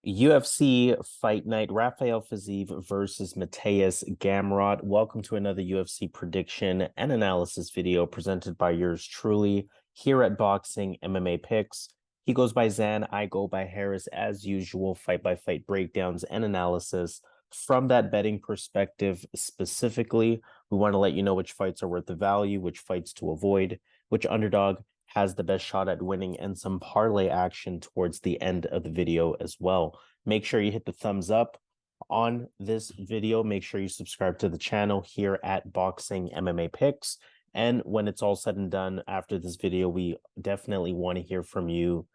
UFC Fight Night, Rafael Fiziev versus Mateusz Gamrot. Welcome to another UFC prediction and analysis video presented by yours truly here at Boxing MMA Picks. He goes by Zan, I go by Harris as usual, fight by fight breakdowns and analysis. From that betting perspective specifically, we want to let you know which fights are worth the value, which fights to avoid, which underdog has the best shot at winning, and some parlay action towards the end of the video as well. Make sure you hit the thumbs up on this video. Make sure you subscribe to the channel here at Boxing MMA Picks. And when it's all said and done after this video, we definitely want to hear from you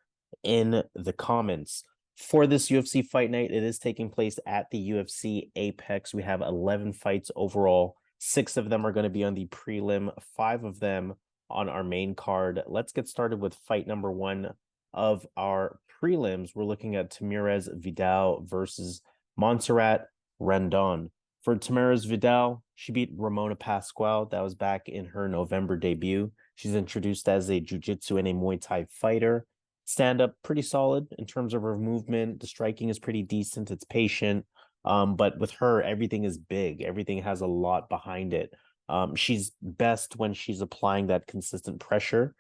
in the comments. For this UFC Fight Night, it is taking place at the UFC Apex. We have 11 fights overall. 6 of them are going to be on the prelim, 5 of them on our main card. Let's get started with fight number 1 of our prelims. We're looking at Tamires Vidal versus Montserrat Rendon. For Tamires Vidal, she beat Ramona Pascual. That was back in her November debut. She's introduced as a jiu-jitsu and a Muay Thai fighter. Stand-up pretty solid in terms of her movement. The striking is pretty decent. It's patient. But with her, everything is big. Everything has a lot behind it. She's best when she's applying that consistent pressure.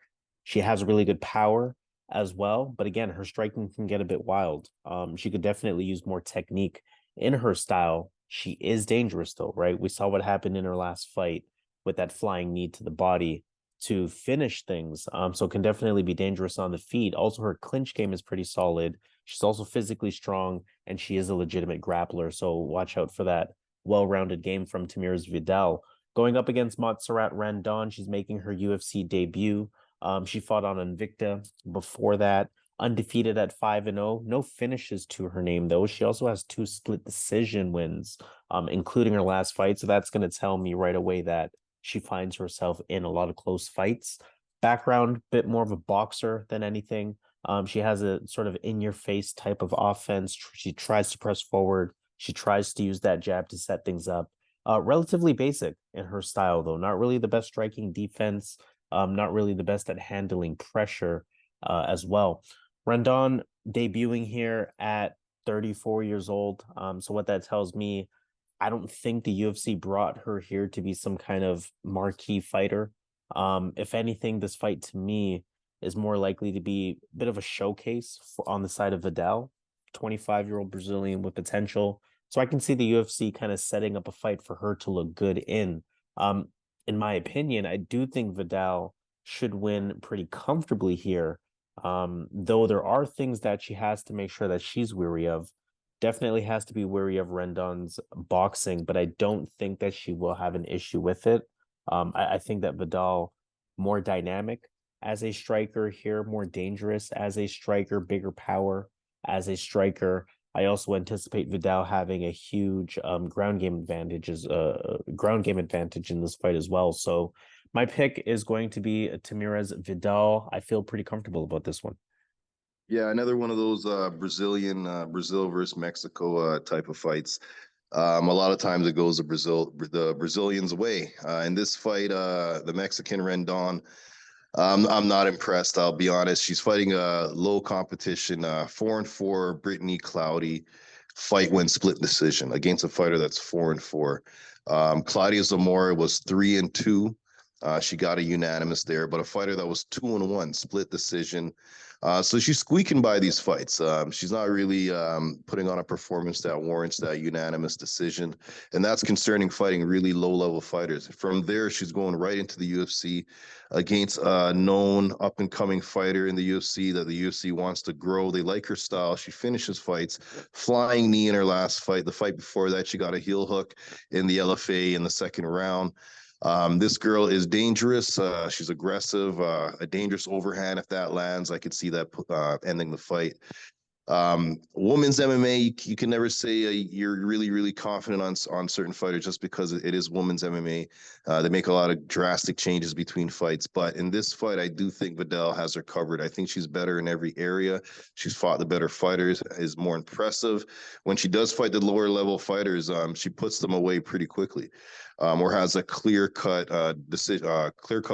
She has really good power as well. But again, her striking can get a bit wild. She could definitely use more technique in her style. She is dangerous though, right? We saw what happened in her last fight with that flying knee to the body to finish things. So can definitely be dangerous on the feet. Also, her clinch game is pretty solid. She's also physically strong, and she is a legitimate grappler. So watch out for that well-rounded game from Tamires Vidal. Going up against Montserrat Rendon, she's making her UFC debut. She fought on Invicta before that, undefeated at 5-0. No finishes to her name, though. She also has 2 split decision wins, including her last fight. So that's going to tell me right away that she finds herself in a lot of close fights. Background, bit more of a boxer than anything. She has a sort of in-your-face type of offense. She tries to press forward. She tries to use that jab to set things up. Relatively basic in her style, though. Not really the best striking defense. Not really the best at handling pressure as well. Rendon debuting here at 34 years old. So what that tells me, I don't think the UFC brought her here to be some kind of marquee fighter. If anything, this fight to me is more likely to be a bit of a showcase on the side of Vidal, 25-year-old Brazilian with potential. So I can see the UFC kind of setting up a fight for her to look good in. In my opinion, I do think Vidal should win pretty comfortably here. Though there are things that she has to make sure that she's weary of. Definitely has to be wary of Rendon's boxing, but I don't think that she will have an issue with it. I think that Vidal, more dynamic as a striker here, more dangerous as a striker, bigger power as a striker. I also anticipate Vidal having a huge ground game advantage in this fight as well. So my pick is going to be Tamires Vidal. I feel pretty comfortable about this one. Yeah, another one of those Brazil versus Mexico type of fights. A lot of times it goes the Brazilians' way. In this fight, the Mexican Rendon, I'm not impressed. I'll be honest. She's fighting a low competition, 4-4 Brittany Cloudy. Fight win split decision against a fighter that's 4-4. Claudia Zamora was 3-2. She got a unanimous there, but a fighter that was 2-1 split decision. So she's squeaking by these fights. She's not really putting on a performance that warrants that unanimous decision. And that's concerning fighting really low-level fighters. From there, she's going right into the UFC against a known up-and-coming fighter in the UFC that the UFC wants to grow. They like her style. She finishes fights. Flying knee in her last fight. The fight before that, she got a heel hook in the LFA in the second round. This girl is dangerous. She's aggressive, a dangerous overhand. If that lands, I could see that ending the fight. Women's MMA, you can never say you're really, really confident on certain fighters just because it is women's MMA. They make a lot of drastic changes between fights. But in this fight, I do think Vidal has her covered. I think she's better in every area. She's fought the better fighters, is more impressive. When she does fight the lower level fighters, she puts them away pretty quickly. Or has a clear-cut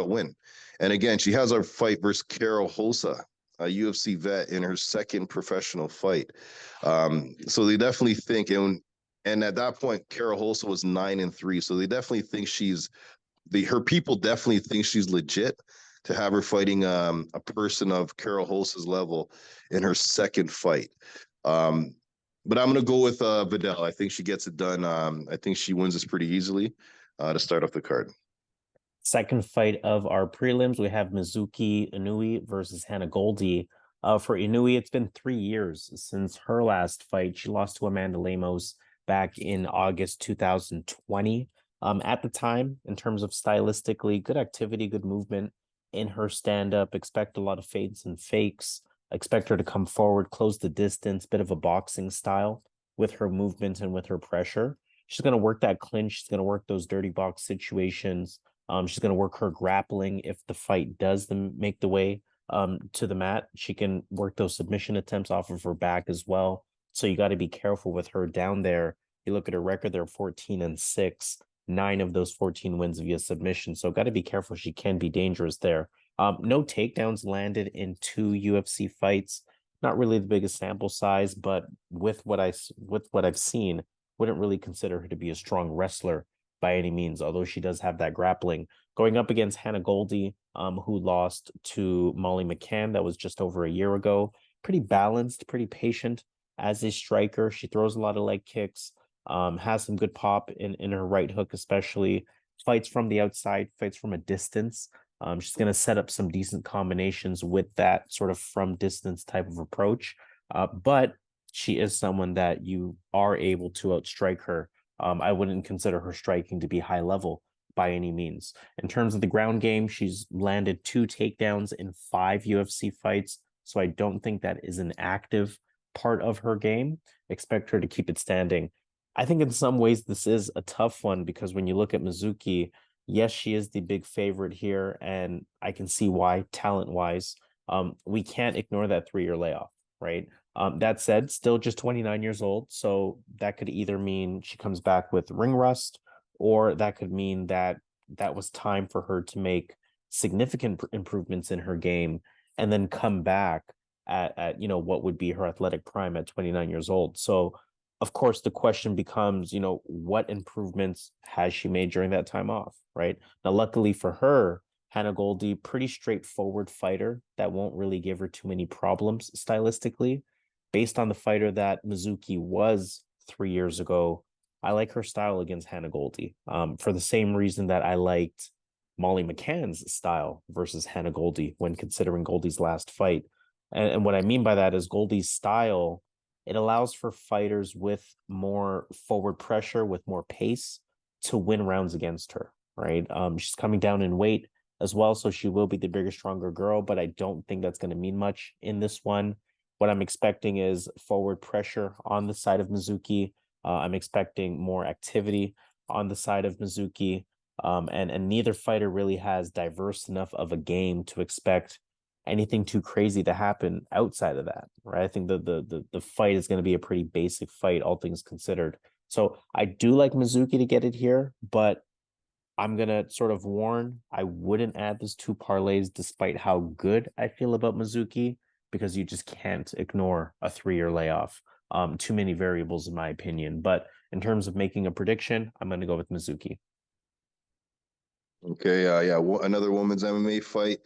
win. And again, she has a fight versus Carol Hosa a UFC vet in her second professional fight. So they definitely think, and at that point, Kara Holsa was 9-3. So they definitely think her people definitely think she's legit to have her fighting a person of Kara Holsa's level in her second fight. But I'm going to go with Vidal. I think she gets it done. I think she wins this pretty easily to start off the card. Second fight of our prelims, we have Mizuki Inoue versus Hannah Goldy. For Inoue, it's been 3 years since her last fight. She lost to Amanda Lemos back in August 2020. At the time, in terms of stylistically, good activity, good movement in her stand-up. Expect a lot of fades and fakes. Expect her to come forward, close the distance, bit of a boxing style with her movement and with her pressure. She's going to work that clinch. She's going to work those dirty box situations. She's going to work her grappling if the fight does make the way to the mat. She can work those submission attempts off of her back as well. So you got to be careful with her down there. You look at her record, they're 14-6, 9 of those 14 wins via submission. So got to be careful. She can be dangerous there. No takedowns landed in 2 UFC fights. Not really the biggest sample size, but with what I've seen, wouldn't really consider her to be a strong wrestler by any means, although she does have that grappling. Going up against Hannah Goldy, who lost to Molly McCann, that was just over a year ago. Pretty balanced, pretty patient as a striker. She throws a lot of leg kicks, has some good pop in her right hook, especially. Fights from the outside, fights from a distance. She's going to set up some decent combinations with that sort of from distance type of approach. But she is someone that you are able to outstrike her. I wouldn't consider her striking to be high level by any means. In terms of the ground game, she's landed 2 takedowns in 5 UFC fights. So I don't think that is an active part of her game. Expect her to keep it standing. I think in some ways this is a tough one because when you look at Mizuki, yes, she is the big favorite here, and I can see why talent-wise. We can't ignore that 3-year layoff, right? That said, still just 29 years old. So that could either mean she comes back with ring rust, or that could mean that was time for her to make significant improvements in her game and then come back at what would be her athletic prime at 29 years old. So of course the question becomes, what improvements has she made during that time off, right? Now, luckily for her, Hannah Goldy, pretty straightforward fighter that won't really give her too many problems stylistically. Based on the fighter that Mizuki was 3 years ago, I like her style against Hannah Goldy for the same reason that I liked Molly McCann's style versus Hannah Goldy when considering Goldy's last fight. And what I mean by that is Goldy's style, it allows for fighters with more forward pressure, with more pace to win rounds against her, right? She's coming down in weight as well, so she will be the bigger, stronger girl, but I don't think that's going to mean much in this one. What I'm expecting is forward pressure on the side of Mizuki. I'm expecting more activity on the side of Mizuki. And neither fighter really has diverse enough of a game to expect anything too crazy to happen outside of that, right? I think the fight is going to be a pretty basic fight, all things considered. So I do like Mizuki to get it here, but I'm going to sort of warn, I wouldn't add this 2 parlays despite how good I feel about Mizuki, because you just can't ignore a 3-year layoff. Too many variables in my opinion. But in terms of making a prediction, I'm going to go with Mizuki. Okay, another women's MMA fight.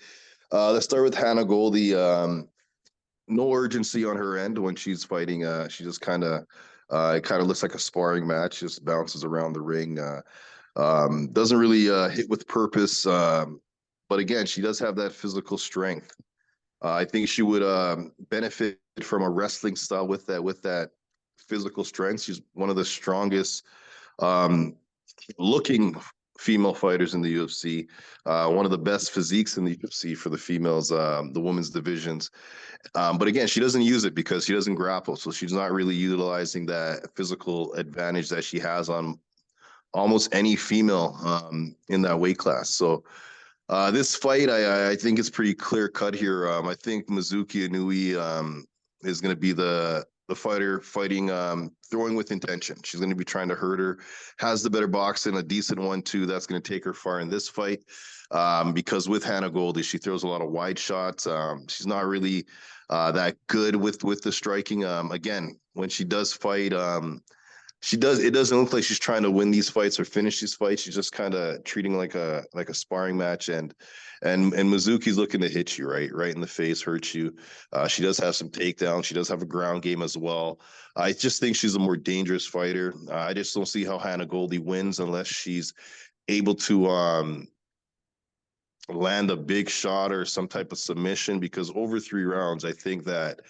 Let's start with Hannah Goldy. No urgency on her end when she's fighting. She just kind of it kind of looks like a sparring match, just bounces around the ring. Doesn't really hit with purpose. But again, she does have that physical strength. I think she would benefit from a wrestling style with that physical strength. She's one of the strongest looking female fighters in the UFC. One of the best physiques in the UFC for the females, the women's divisions. But again, she doesn't use it because she doesn't grapple. So she's not really utilizing that physical advantage that she has on almost any female in that weight class. So this fight, I think it's pretty clear cut here. I think Mizuki Inoue is going to be the the fighter fighting, throwing with intention. She's going to be trying to hurt her, has the better boxing, a decent one too. That's going to take her far in this fight. Because with Hannah Goldy, she throws a lot of wide shots. She's not really that good with the striking. Again, when she does fight, it doesn't look like she's trying to win these fights or finish these fights. She's just kind of treating like a sparring match, and Mizuki's looking to hit you right in the face, hurt you. She does have some takedowns. She does have a ground game as well. I just think she's a more dangerous fighter. I just don't see how Hannah Goldy wins unless she's able to land a big shot or some type of submission, because over 3 rounds, I think that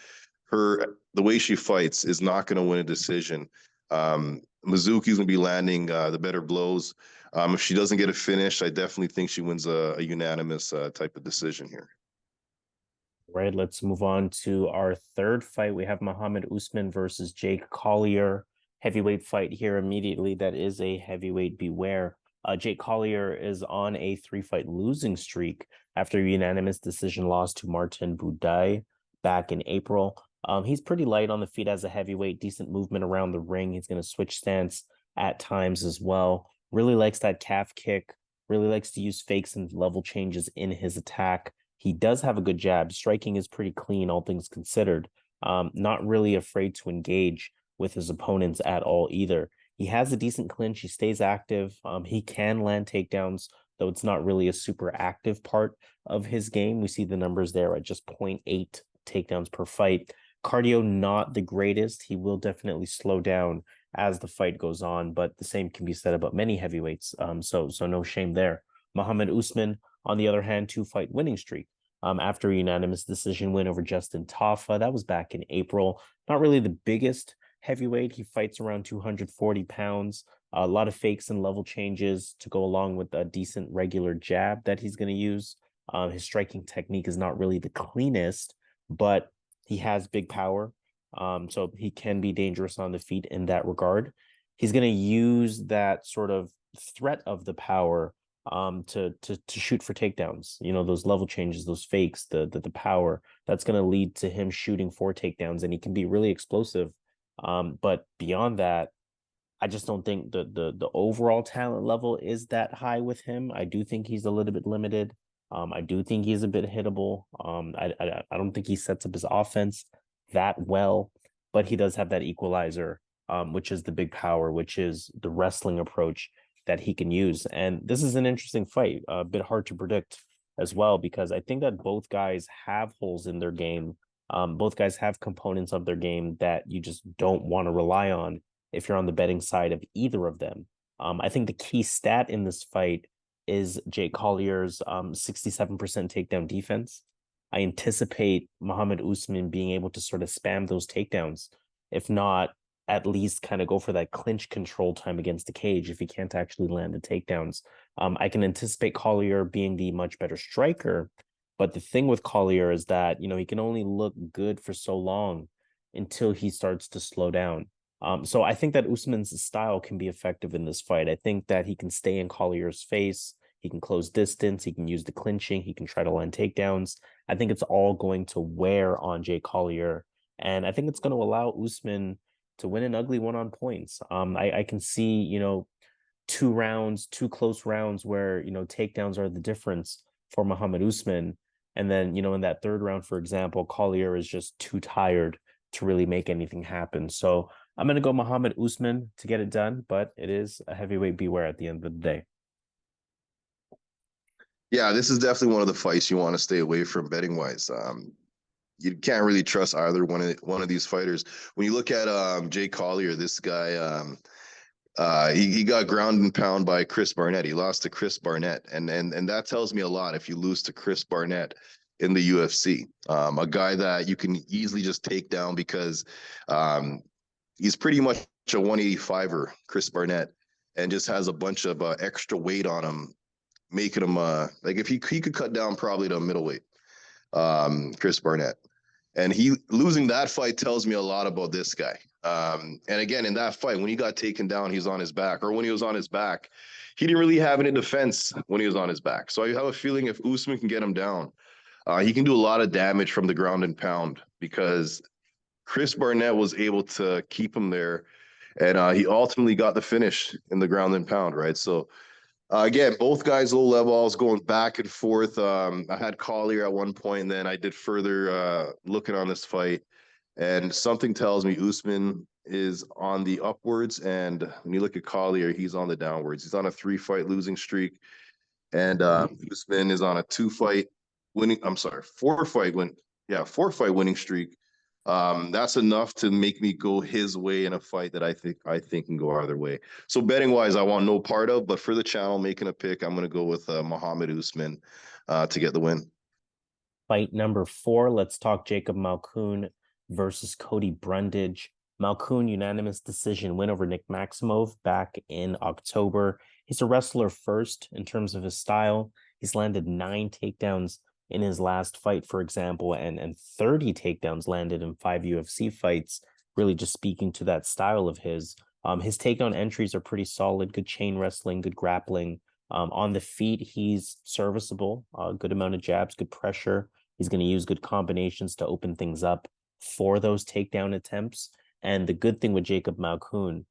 the way she fights is not going to win a decision. Mizuki's going to be landing the better blows. If she doesn't get a finish, I definitely think she wins a unanimous type of decision here. Right, let's move on to our third fight. We have Mohammed Usman versus Jake Collier. Heavyweight fight here immediately. That is a heavyweight beware. Jake Collier is on a 3-fight losing streak after a unanimous decision loss to Martin Buday back in April. He's pretty light on the feet as a heavyweight, decent movement around the ring. He's going to switch stance at times as well. Really likes that calf kick, really likes to use fakes and level changes in his attack. He does have a good jab. Striking is pretty clean, all things considered. Not really afraid to engage with his opponents at all either. He has a decent clinch. He stays active. He can land takedowns, though it's not really a super active part of his game. We see the numbers there at just 0.8 takedowns per fight. Cardio, not the greatest. He will definitely slow down as the fight goes on, but the same can be said about many heavyweights. So no shame there. Mohammed Usman, on the other hand, 2-fight winning streak. After a unanimous decision win over Justin Tafa, that was back in April. Not really the biggest heavyweight. He fights around 240 pounds. A lot of fakes and level changes to go along with a decent regular jab that he's going to use. His striking technique is not really the cleanest, but he has big power. So he can be dangerous on the feet in that regard. He's going to use that sort of threat of the power to shoot for takedowns. You know, those level changes, those fakes, the power, that's going to lead to him shooting for takedowns, and he can be really explosive. But beyond that, I just don't think the overall talent level is that high with him. I do think he's a little bit limited. I do think he's a bit hittable. I don't think he sets up his offense that well, but he does have that equalizer, which is the big power, which is the wrestling approach that he can use. And this is an interesting fight, a bit hard to predict as well, because I think that both guys have holes in their game. Both guys have components of their game that you just don't want to rely on if you're on the betting side of either of them. I think the key stat in this fight is Jake Collier's 67% takedown defense. I anticipate Mohammed Usman being able to sort of spam those takedowns, if not at least kind of go for that clinch control time against the cage if he can't actually land the takedowns. I can anticipate Collier being the much better striker, but the thing with Collier is that, you know, he can only look good for so long until he starts to slow down. So I think that Usman's style can be effective in this fight. I think that he can stay in Collier's face. He can close distance. He can use the clinching. He can try to land takedowns. I think it's all going to wear on Jake Collier. And I think it's going to allow Usman to win an ugly one on points. I can see, you know, 2 rounds, 2 close rounds where, you know, takedowns are the difference for Mohammed Usman. And then, you know, in that 3rd round, for example, Collier is just too tired to really make anything happen. So I'm going to go Mohammed Usman to get it done, but it is a heavyweight beware at the end of the day. Yeah, this is definitely one of the fights you want to stay away from betting wise. You can't really trust either one of these fighters. When you look at Jake Collier, this guy, he got ground and pound by Chris Barnett. He lost to Chris Barnett, and that tells me a lot. If you lose to Chris Barnett in the UFC, a guy that you can easily just take down because he's pretty much a 185er, Chris Barnett, and just has a bunch of extra weight on him, making him like if he could cut down probably to a middleweight, Chris Barnett. And he losing that fight tells me a lot about this guy. And again, in that fight, when he got taken down, he's on his back, or when he was on his back, he didn't really have any defense when he was on his back. So I have a feeling if Usman can get him down, he can do a lot of damage from the ground and pound, because Chris Barnett was able to keep him there, and he ultimately got the finish in the ground and pound, right? So again, both guys low level. I was going back and forth. I had Collier at one point, and then I did further looking on this fight, and something tells me Usman is on the upwards, and when you look at Collier, he's on the downwards. He's on a 3-fight losing streak, and Usman is on a 2-fight winning. I'm sorry, 4-fight win. Yeah, 4-fight winning streak. That's enough to make me go his way in a fight that I think can go either way. So betting wise, I want no part of, but for the channel making a pick, I'm going to go with Mohammed Usman to get the win. Fight number 4, let's talk Jacob Malkoun versus Cody Brundage. Malkoun unanimous decision win over Nick Maximov back in October. He's a wrestler first in terms of his style. He's landed 9 takedowns in his last fight, for example, and 30 takedowns landed in 5 UFC fights, really just speaking to that style of his. His takedown entries are pretty solid, good chain wrestling, good grappling. On the feet, he's serviceable, good amount of jabs, good pressure. He's going to use good combinations to open things up for those takedown attempts. And the good thing with Jacob Malkoun,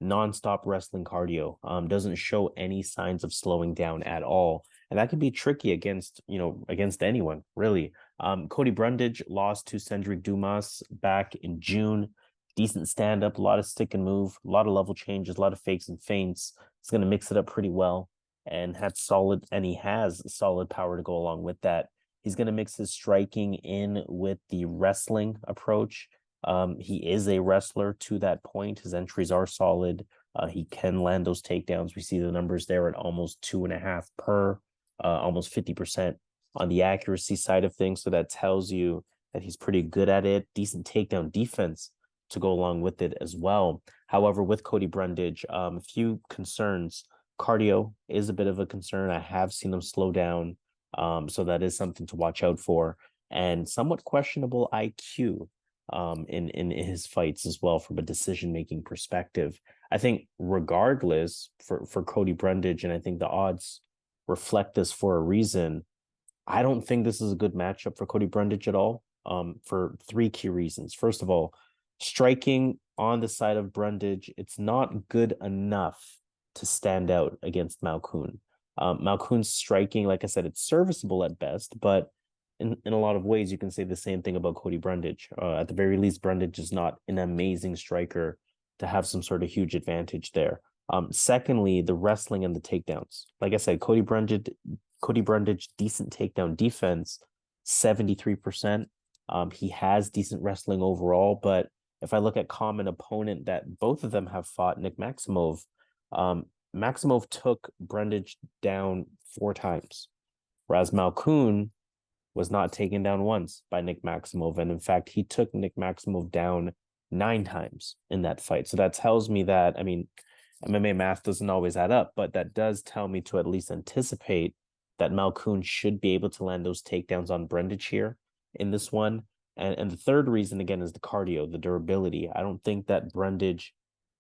nonstop wrestling cardio, doesn't show any signs of slowing down at all. And that can be tricky against anyone, really. Cody Brundage lost to Cendric Dumas back in June. Decent stand-up, a lot of stick and move, a lot of level changes, a lot of fakes and feints. He's going to mix it up pretty well and he has solid power to go along with that. He's going to mix his striking in with the wrestling approach. He is a wrestler to that point. His entries are solid. He can land those takedowns. We see the numbers there at almost 2.5 per, almost 50% on the accuracy side of things. So that tells you that he's pretty good at it. Decent takedown defense to go along with it as well. However, with Cody Brundage, a few concerns. Cardio is a bit of a concern. I have seen him slow down. So that is something to watch out for. And somewhat questionable IQ in his fights as well from a decision-making perspective. I think regardless for Cody Brundage, and I think the odds reflect this for a reason, I don't think this is a good matchup for Cody Brundage at all, for 3 key reasons. First of all, striking on the side of Brundage, it's not good enough to stand out against Malkoun. Malkoun's striking, like I said, it's serviceable at best, but in a lot of ways, you can say the same thing about Cody Brundage. At the very least, Brundage is not an amazing striker to have some sort of huge advantage there. Secondly, the wrestling and the takedowns. Like I said, Cody Brundage, decent takedown defense, 73%. He has decent wrestling overall, but if I look at common opponent that both of them have fought, Nick Maximov, Maximov took Brundage down 4 times, whereas Malkoun was not taken down once by Nick Maximov. And in fact, he took Nick Maximov down 9 times in that fight. So that tells me that, I mean, MMA math doesn't always add up, but that does tell me to at least anticipate that Malkoun should be able to land those takedowns on Brundage here in this one. And the third reason, again, is the cardio, the durability. I don't think that Brundage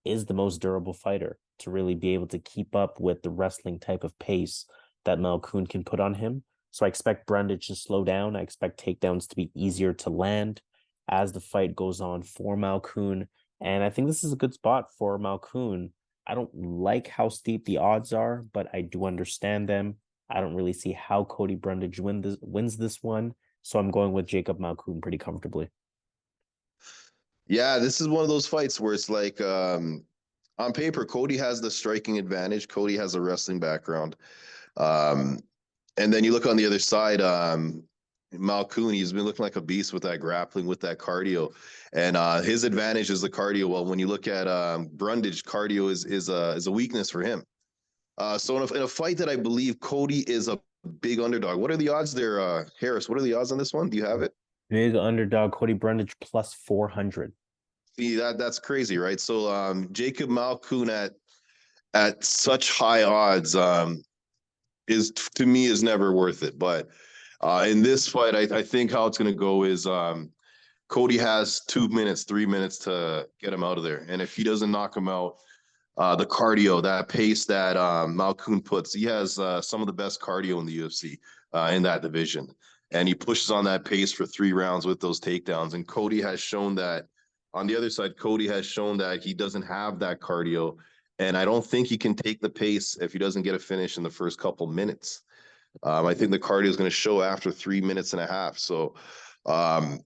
is the most durable fighter to really be able to keep up with the wrestling type of pace that Malkoun can put on him. So I expect Brundage to slow down. I expect takedowns to be easier to land as the fight goes on for Malkoun. And I think this is a good spot for Malkoun. I don't like how steep the odds are, but I do understand them. I don't really see how Cody Brundage wins this one. So I'm going with Jacob Malkoun pretty comfortably. Yeah, this is one of those fights where it's like on paper, Cody has the striking advantage. Cody has a wrestling background. And then you look on the other side, Malkoun, he's been looking like a beast with that grappling, with that cardio. And his advantage is the cardio. Well, when you look at Brundage, cardio is a weakness for him. So in a fight that I believe Cody is a big underdog. What are the odds there, Harris? What are the odds on this one? Do you have it? Big underdog, Cody Brundage plus 400. See, that's crazy, right? So Jacob Malkoun at such high odds is, to me, is never worth it. But in this fight, I think how it's going to go is Cody has 2 minutes, 3 minutes to get him out of there. And if he doesn't knock him out, the cardio, that pace that Malkoun puts, he has some of the best cardio in the UFC in that division. And he pushes on that pace for 3 rounds with those takedowns. And Cody has shown that On the other side, Cody has shown that he doesn't have that cardio, and I don't think he can take the pace if he doesn't get a finish in the first couple minutes. I think the cardio is going to show after 3 minutes and a half. So um,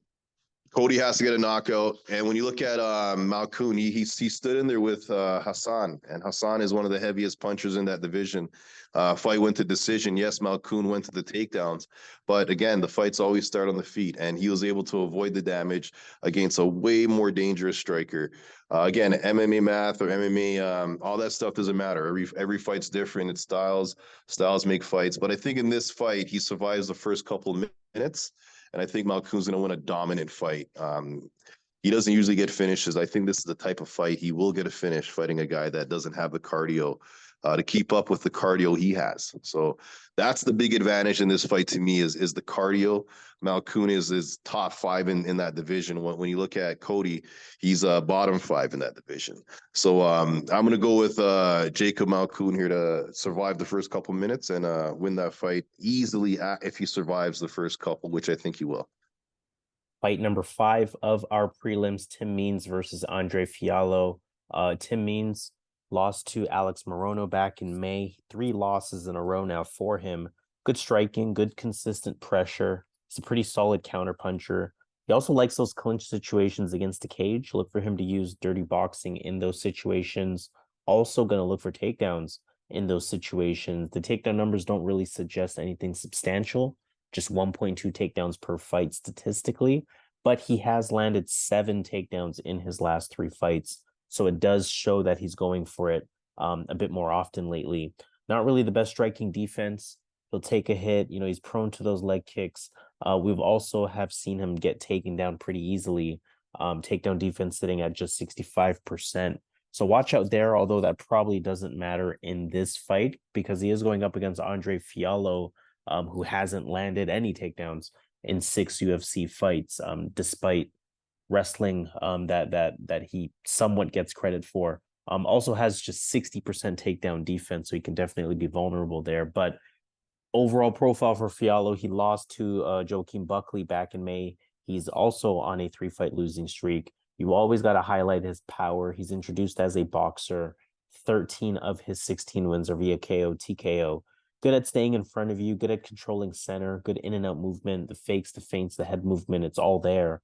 Cody has to get a knockout. And when you look at Malkoun, he stood in there with Hassan, and Hassan is one of the heaviest punchers in that division. Fight went to decision. Yes, Malkoun went to the takedowns, but again, the fights always start on the feet, and he was able to avoid the damage against a way more dangerous striker. Again, MMA math or MMA, all that stuff doesn't matter. Every fight's different. It's styles make fights. But I think in this fight, he survives the first couple of minutes. And I think Malkoun's going to win a dominant fight. He doesn't usually get finishes. I think this is the type of fight he will get a finish fighting a guy that doesn't have the cardio to keep up with the cardio he has. So that's the big advantage in this fight to me is the cardio. Malkoun is top 5 in that division. When you look at Cody, he's bottom 5 in that division. So I'm going to go with Jacob Malkoun here to survive the first couple minutes and win that fight easily if he survives the first couple, which I think he will. Fight number 5 of our prelims, Tim Means versus Andre Fialho. Tim Means lost to Alex Morono back in May. 3 losses in a row now for him. Good striking, good consistent pressure. He's a pretty solid counterpuncher. He also likes those clinch situations against the cage. Look for him to use dirty boxing in those situations. Also going to look for takedowns in those situations. The takedown numbers don't really suggest anything substantial. Just 1.2 takedowns per fight statistically. But he has landed 7 takedowns in his last 3 fights. So it does show that he's going for it a bit more often lately. Not really the best striking defense. He'll take a hit. You know, he's prone to those leg kicks. We've also have seen him get taken down pretty easily. Takedown defense sitting at just 65%. So watch out there, although that probably doesn't matter in this fight because he is going up against Andre Fialho, who hasn't landed any takedowns in 6 UFC fights, despite wrestling that he somewhat gets credit for. Also has just 60% takedown defense, so he can definitely be vulnerable there. But overall profile for Fialho, he lost to Joaquin Buckley back in May. He's also on a 3-fight losing streak. You always got to highlight his power. He's introduced as a boxer. 13 of his 16 wins are via KO, TKO. Good at staying in front of you, good at controlling center, good in and out movement, the fakes, the feints, the head movement, it's all there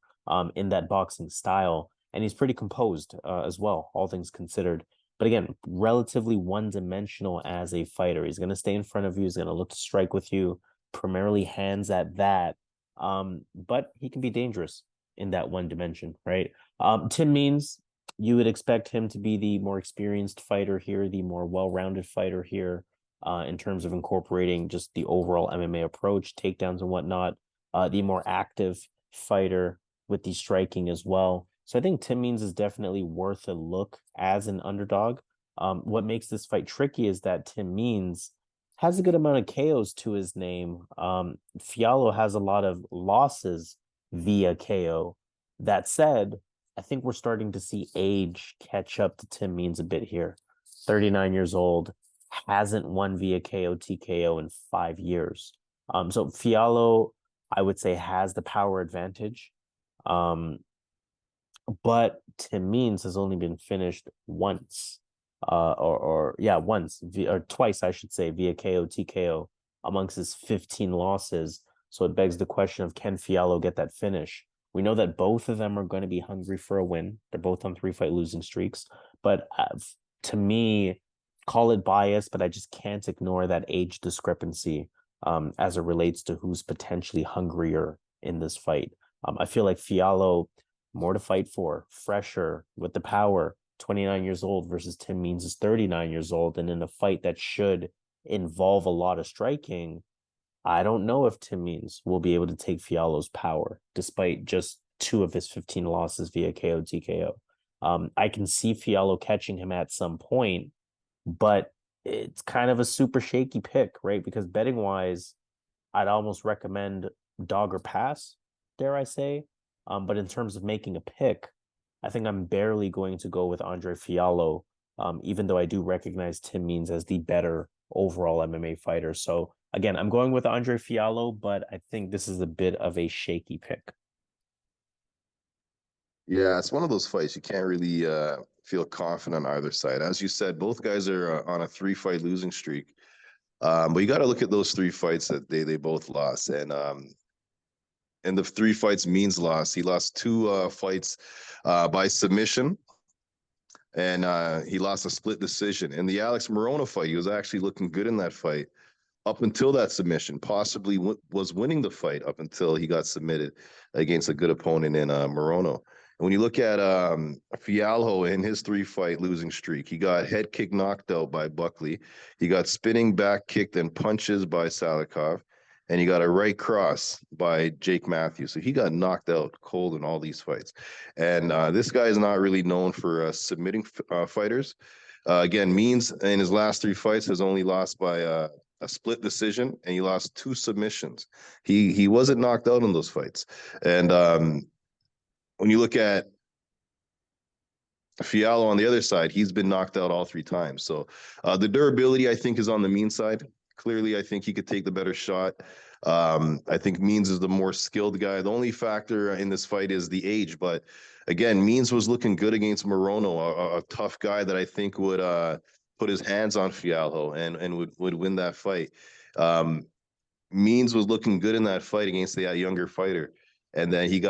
in that boxing style. And he's pretty composed as well, all things considered. But again, relatively one-dimensional as a fighter. He's going to stay in front of you. He's going to look to strike with you, primarily hands at that. But he can be dangerous in that one dimension, right? Tim Means, you would expect him to be the more experienced fighter here, the more well-rounded fighter here in terms of incorporating just the overall MMA approach, takedowns and whatnot, the more active fighter with the striking as well. So I think Tim Means is definitely worth a look as an underdog. What makes this fight tricky is that Tim Means has a good amount of KOs to his name. Fialho has a lot of losses via KO. That said, I think we're starting to see age catch up to Tim Means a bit here. 39 years old, hasn't won via KO, TKO in 5 years. So Fialho, I would say, has the power advantage. But Tim Means has only been finished once, once or twice, I should say, via KO, TKO amongst his 15 losses. So it begs the question of, can Fialho get that finish? We know that both of them are going to be hungry for a win. They're both on 3-fight losing streaks. But to me, call it bias, but I just can't ignore that age discrepancy as it relates to who's potentially hungrier in this fight. I feel like Fialho, more to fight for, fresher, with the power, 29 years old versus Tim Means is 39 years old. And in a fight that should involve a lot of striking, I don't know if Tim Means will be able to take Fialho's power, despite just 2 of his 15 losses via KO, TKO. I can see Fialho catching him at some point, but it's kind of a super shaky pick, right? Because betting-wise, I'd almost recommend dog or pass, dare I say. But in terms of making a pick, I think I'm barely going to go with Andre Fialho, even though I do recognize Tim Means as the better overall MMA fighter. So again, I'm going with Andre Fialho, but I think this is a bit of a shaky pick. Yeah, it's one of those fights you can't really feel confident on either side. As you said, both guys are on a 3-fight losing streak. But you got to look at those 3 fights that they both lost, and the 3 fights Means lost. He lost 2 fights by submission, and he lost a split decision. In the Alex Morono fight, he was actually looking good in that fight up until that submission, possibly was winning the fight up until he got submitted against a good opponent in Morono. And when you look at Fialho in his 3-fight losing streak, he got head kick knocked out by Buckley. He got spinning back kicked and punches by Salikov. And he got a right cross by Jake Matthews. So he got knocked out cold in all these fights. And this guy is not really known for submitting fighters. Again, Means in his last 3 fights has only lost by a split decision, and he lost 2 submissions. He wasn't knocked out in those fights. And when you look at Fialho on the other side, he's been knocked out all 3 times. So the durability, I think, is on the Means side. Clearly, I think he could take the better shot. I think Means is the more skilled guy. The only factor in this fight is the age. But again, Means was looking good against Morono, a tough guy that I think would put his hands on Fialho and would win that fight. Means was looking good in that fight against the younger fighter. And then he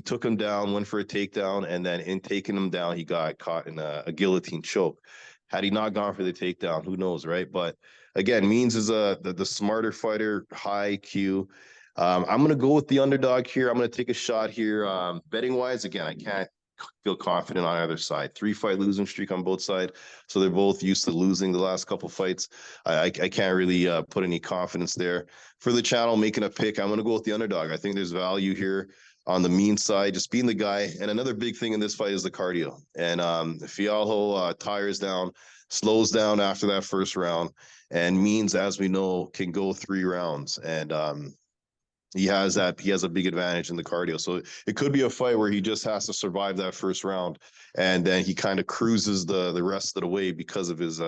took him down, went for a takedown, and then in taking him down, he got caught in a guillotine choke. Had he not gone for the takedown, who knows, right? But again, Means is the smarter fighter, high IQ. I'm going to go with the underdog here. I'm going to take a shot here. Betting wise, again, I can't feel confident on either side. 3-fight losing streak on both sides, so they're both used to losing the last couple fights. I can't really put any confidence there. For the channel, making a pick, I'm going to go with the underdog. I think there's value here on the Mean side, just being the guy. And another big thing in this fight is the cardio. And Fialho tires down, slows down after that first round, and Means, as we know, can go 3 rounds. And he has a big advantage in the cardio. So it could be a fight where he just has to survive that first round, and then he kind of cruises the rest of the way because of his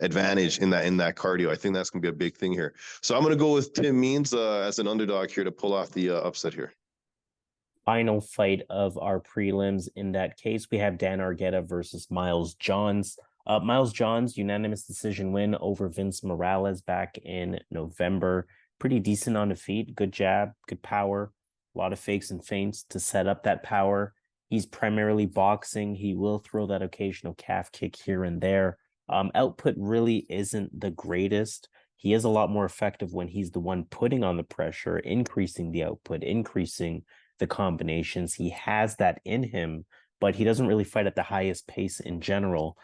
advantage in that cardio. I think that's gonna be a big thing here. So I'm gonna go with Tim Means as an underdog here to pull off the upset here. Final fight of our prelims. In that case, we have Dan Argueta versus Miles Johns. Miles Johns, unanimous decision win over Vince Morales back in November. Pretty decent on the feet. Good jab, good power. A lot of fakes and feints to set up that power. He's primarily boxing. He will throw that occasional calf kick here and there. Output really isn't the greatest. He is a lot more effective when he's the one putting on the pressure, increasing the output, increasing the combinations. He has that in him, but he doesn't really fight at the highest pace in general.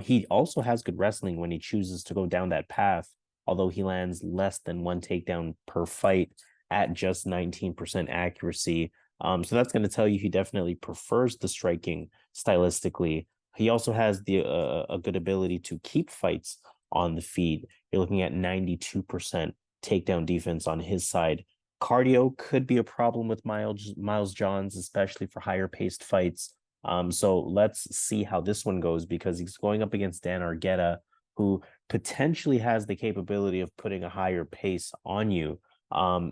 He also has good wrestling when he chooses to go down that path, although he lands less than 1 takedown per fight at just 19% accuracy. So that's going to tell you he definitely prefers the striking stylistically. He also has a good ability to keep fights on the feet. You're looking at 92% takedown defense on his side. Cardio could be a problem with Miles Johns, especially for higher paced fights. So let's see how this one goes, because he's going up against Dan Argueta, who potentially has the capability of putting a higher pace on you.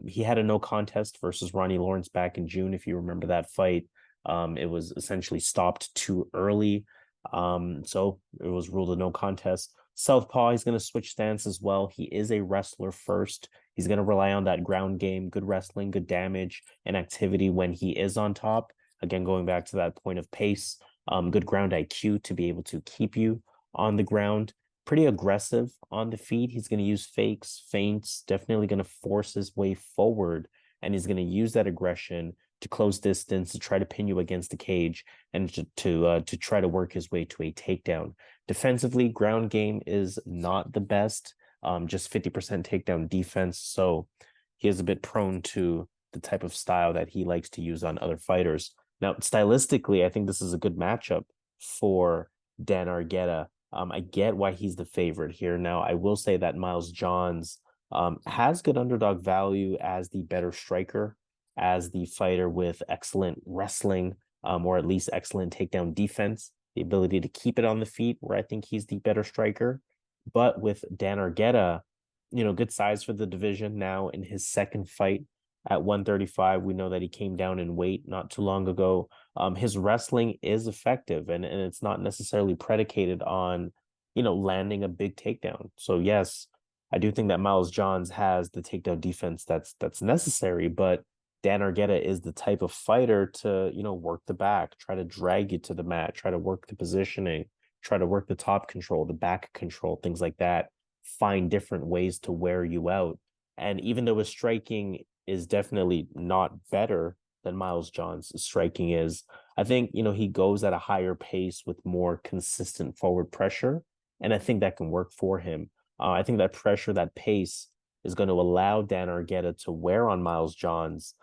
He had a no contest versus Ronnie Lawrence back in June, if you remember that fight. It was essentially stopped too early. So it was ruled a no contest. Southpaw, he's going to switch stance as well. He is a wrestler first. He's going to rely on that ground game, good wrestling, good damage, and activity when he is on top. Again, going back to that point of pace, good ground IQ to be able to keep you on the ground. Pretty aggressive on the feet. He's going to use fakes, feints, definitely going to force his way forward, and he's going to use that aggression to close distance, to try to pin you against the cage, and to try to work his way to a takedown. Defensively, ground game is not the best, just 50% takedown defense, so he is a bit prone to the type of style that he likes to use on other fighters. Now, stylistically, I think this is a good matchup for Dan Argueta. I get why he's the favorite here. Now, I will say that Miles Johns has good underdog value as the better striker, as the fighter with excellent wrestling, or at least excellent takedown defense, the ability to keep it on the feet, where I think he's the better striker. But with Dan Argueta, good size for the division now in his second fight at 135. We know that he came down in weight not too long ago. His wrestling is effective, and it's not necessarily predicated on, landing a big takedown. So yes, I do think that Miles Johns has the takedown defense that's necessary, but Dan Argueta is the type of fighter to, work the back, try to drag you to the mat, try to work the positioning, try to work the top control, the back control, things like that, find different ways to wear you out. And even though his striking is definitely not better than Miles Johns' striking is, I think, he goes at a higher pace with more consistent forward pressure. And I think that can work for him. I think that pressure, that pace is going to allow Dan Argueta to wear on Miles Johns,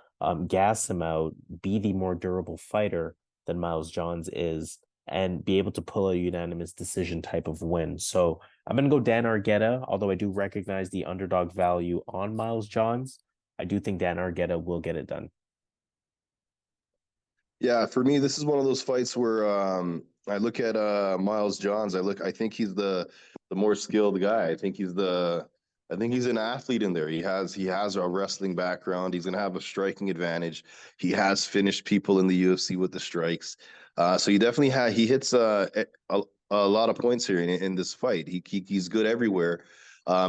gas him out, be the more durable fighter than Miles Johns is, and be able to pull a unanimous decision type of win. So I'm going to go Dan Argueta, although I do recognize the underdog value on Miles Johns. I do think Dan Argueta will get it done. Yeah, for me, this is one of those fights where I look at Miles Johns. I think he's the more skilled guy. I think he's an athlete in there. He has a wrestling background. He's gonna have a striking advantage. He has finished people in the UFC with the strikes. So he hits a lot of points here in this fight. He's good everywhere.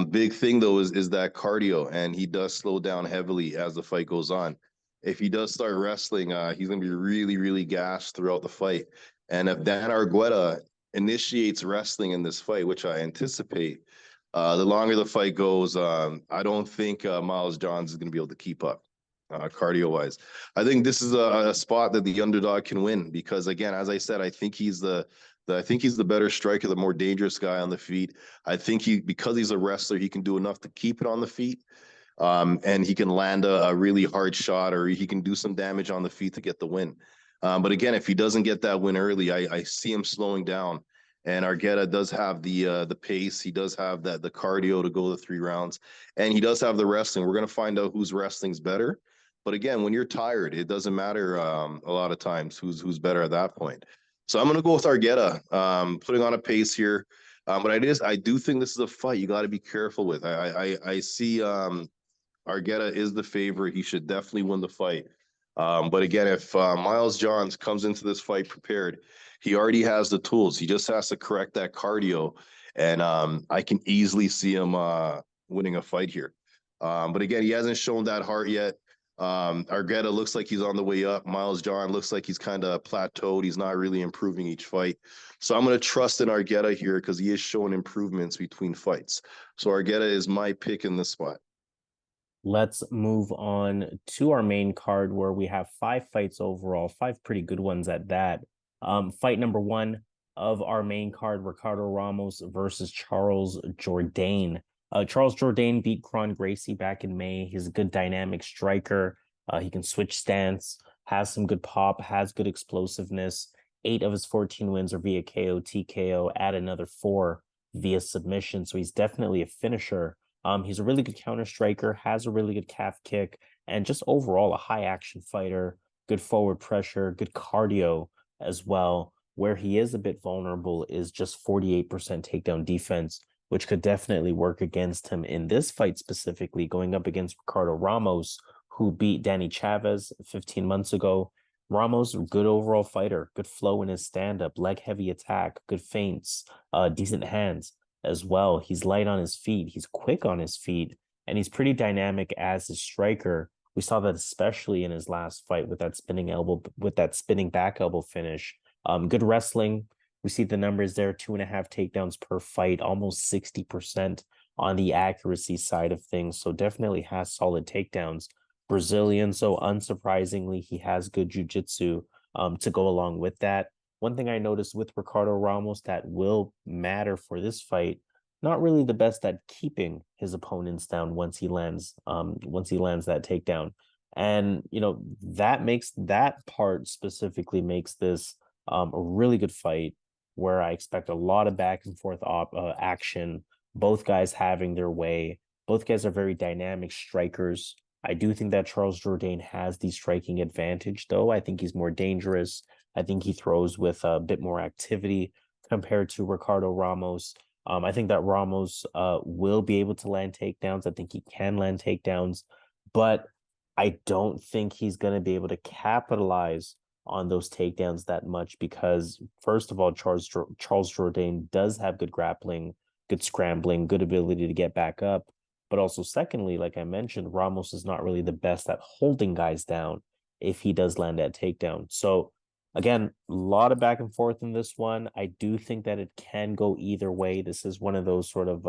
Big thing though is that cardio, and he does slow down heavily as the fight goes on. If he does start wrestling, he's going to be really, really gassed throughout the fight. And if Dan Argueta initiates wrestling in this fight, which I anticipate, the longer the fight goes, I don't think Miles Johns is going to be able to keep up cardio-wise. I think this is a spot that the underdog can win because, again, as I said, I think he's the better striker, the more dangerous guy on the feet. I think because he's a wrestler, he can do enough to keep it on the feet. And he can land a really hard shot, or he can do some damage on the feet to get the win. But again, if he doesn't get that win early, I see him slowing down. And Argueta does have the pace. He does have the cardio to go the 3 rounds, and he does have the wrestling. We're going to find out whose wrestling's better. But again, when you're tired, it doesn't matter a lot of times who's better at that point. So I'm going to go with Argueta, putting on a pace here. But I do think this is a fight you got to be careful with. I see Argueta is the favorite. He should definitely win the fight. But again, if Miles Johns comes into this fight prepared, he already has the tools. He just has to correct that cardio, and I can easily see him winning a fight here. But again, he hasn't shown that heart yet. Argueta looks like he's on the way up. Miles John looks like he's kind of plateaued. He's not really improving each fight. So I'm going to trust in Argueta here because he is showing improvements between fights. So Argueta is my pick in this spot. Let's move on to our main card where we have 5 fights overall, 5 pretty good ones at that. Fight number 1 of our main card, Ricardo Ramos versus Charles Jourdain. Charles Jourdain beat Kron Gracie back in May. He's a good dynamic striker. He can switch stance, has some good pop, has good explosiveness. 8 of his 14 wins are via KO, TKO, add another 4 via submission. So he's definitely a finisher. He's a really good counter striker, has a really good calf kick, and just overall a high action fighter, good forward pressure, good cardio as well. Where he is a bit vulnerable is just 48% takedown defense, which could definitely work against him in this fight specifically, going up against Ricardo Ramos, who beat Danny Chavez 15 months ago. Ramos, good overall fighter, good flow in his stand-up, leg-heavy attack, good feints, decent hands as well. He's light on his feet. He's quick on his feet, and he's pretty dynamic as a striker. We saw that especially in his last fight with that spinning back elbow finish. Good wrestling. We see the numbers there, 2.5 takedowns per fight, almost 60% on the accuracy side of things. So definitely has solid takedowns. Brazilian, so unsurprisingly, he has good jiu-jitsu to go along with that. One thing I noticed with Ricardo Ramos that will matter for this fight, not really the best at keeping his opponents down once he lands that takedown. And that part specifically makes this a really good fight where I expect a lot of back and forth action, both guys having their way. Both guys are very dynamic strikers. I do think that Charles Jourdain has the striking advantage, though. I think he's more dangerous. I think he throws with a bit more activity compared to Ricardo Ramos. I think that Ramos will be able to land takedowns. I think he can land takedowns, but I don't think he's going to be able to capitalize on those takedowns that much because, first of all, Charles Jourdain does have good grappling, good scrambling, good ability to get back up. But also, secondly, like I mentioned, Ramos is not really the best at holding guys down if he does land that takedown. So, again, a lot of back and forth in this one. I do think that it can go either way. This is one of those sort of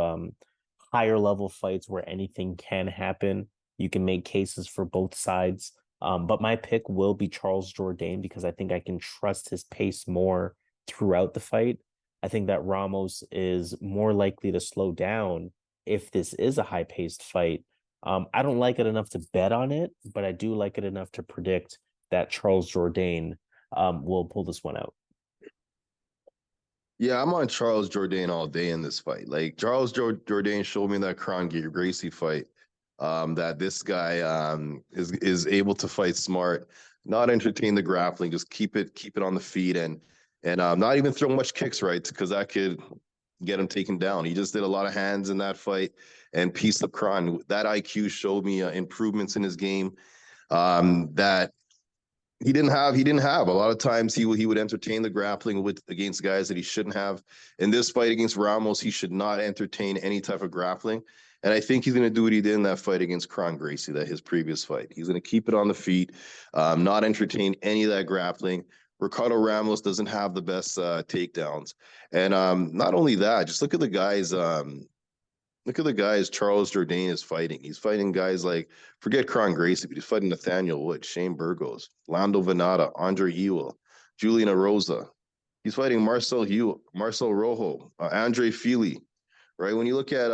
higher level fights where anything can happen. You can make cases for both sides. But my pick will be Charles Jourdain because I think I can trust his pace more throughout the fight. I think that Ramos is more likely to slow down if this is a high-paced fight. I don't like it enough to bet on it, but I do like it enough to predict that Charles Jourdain will pull this one out. Yeah, I'm on Charles Jourdain all day in this fight. Like Charles Jourdain showed me that Kron Gracie fight, that this guy is able to fight smart, not entertain the grappling, just keep it on the feet and not even throw much kicks, right? Because that could get him taken down. He just did a lot of hands in that fight and piece of Kron. That IQ showed me improvements in his game that he didn't have a lot of times. He would entertain the grappling with against guys that he shouldn't have. In this fight against Ramos, he should not entertain any type of grappling, and I think he's going to do what he did in that fight against Kron Gracie, that his previous fight. He's going to keep it on the feet, not entertain any of that grappling. Ricardo Ramos doesn't have the best takedowns, and not only that, just look at the guys. Look at the guys Charles Jourdain is fighting. He's fighting guys like, forget Kron Gracie, but he's fighting Nathaniel Wood, Shane Burgos, Lando Venata, Andre Ewell, Julian Arosa. He's fighting Marcel Rojo, Andre Fili, right? When you look at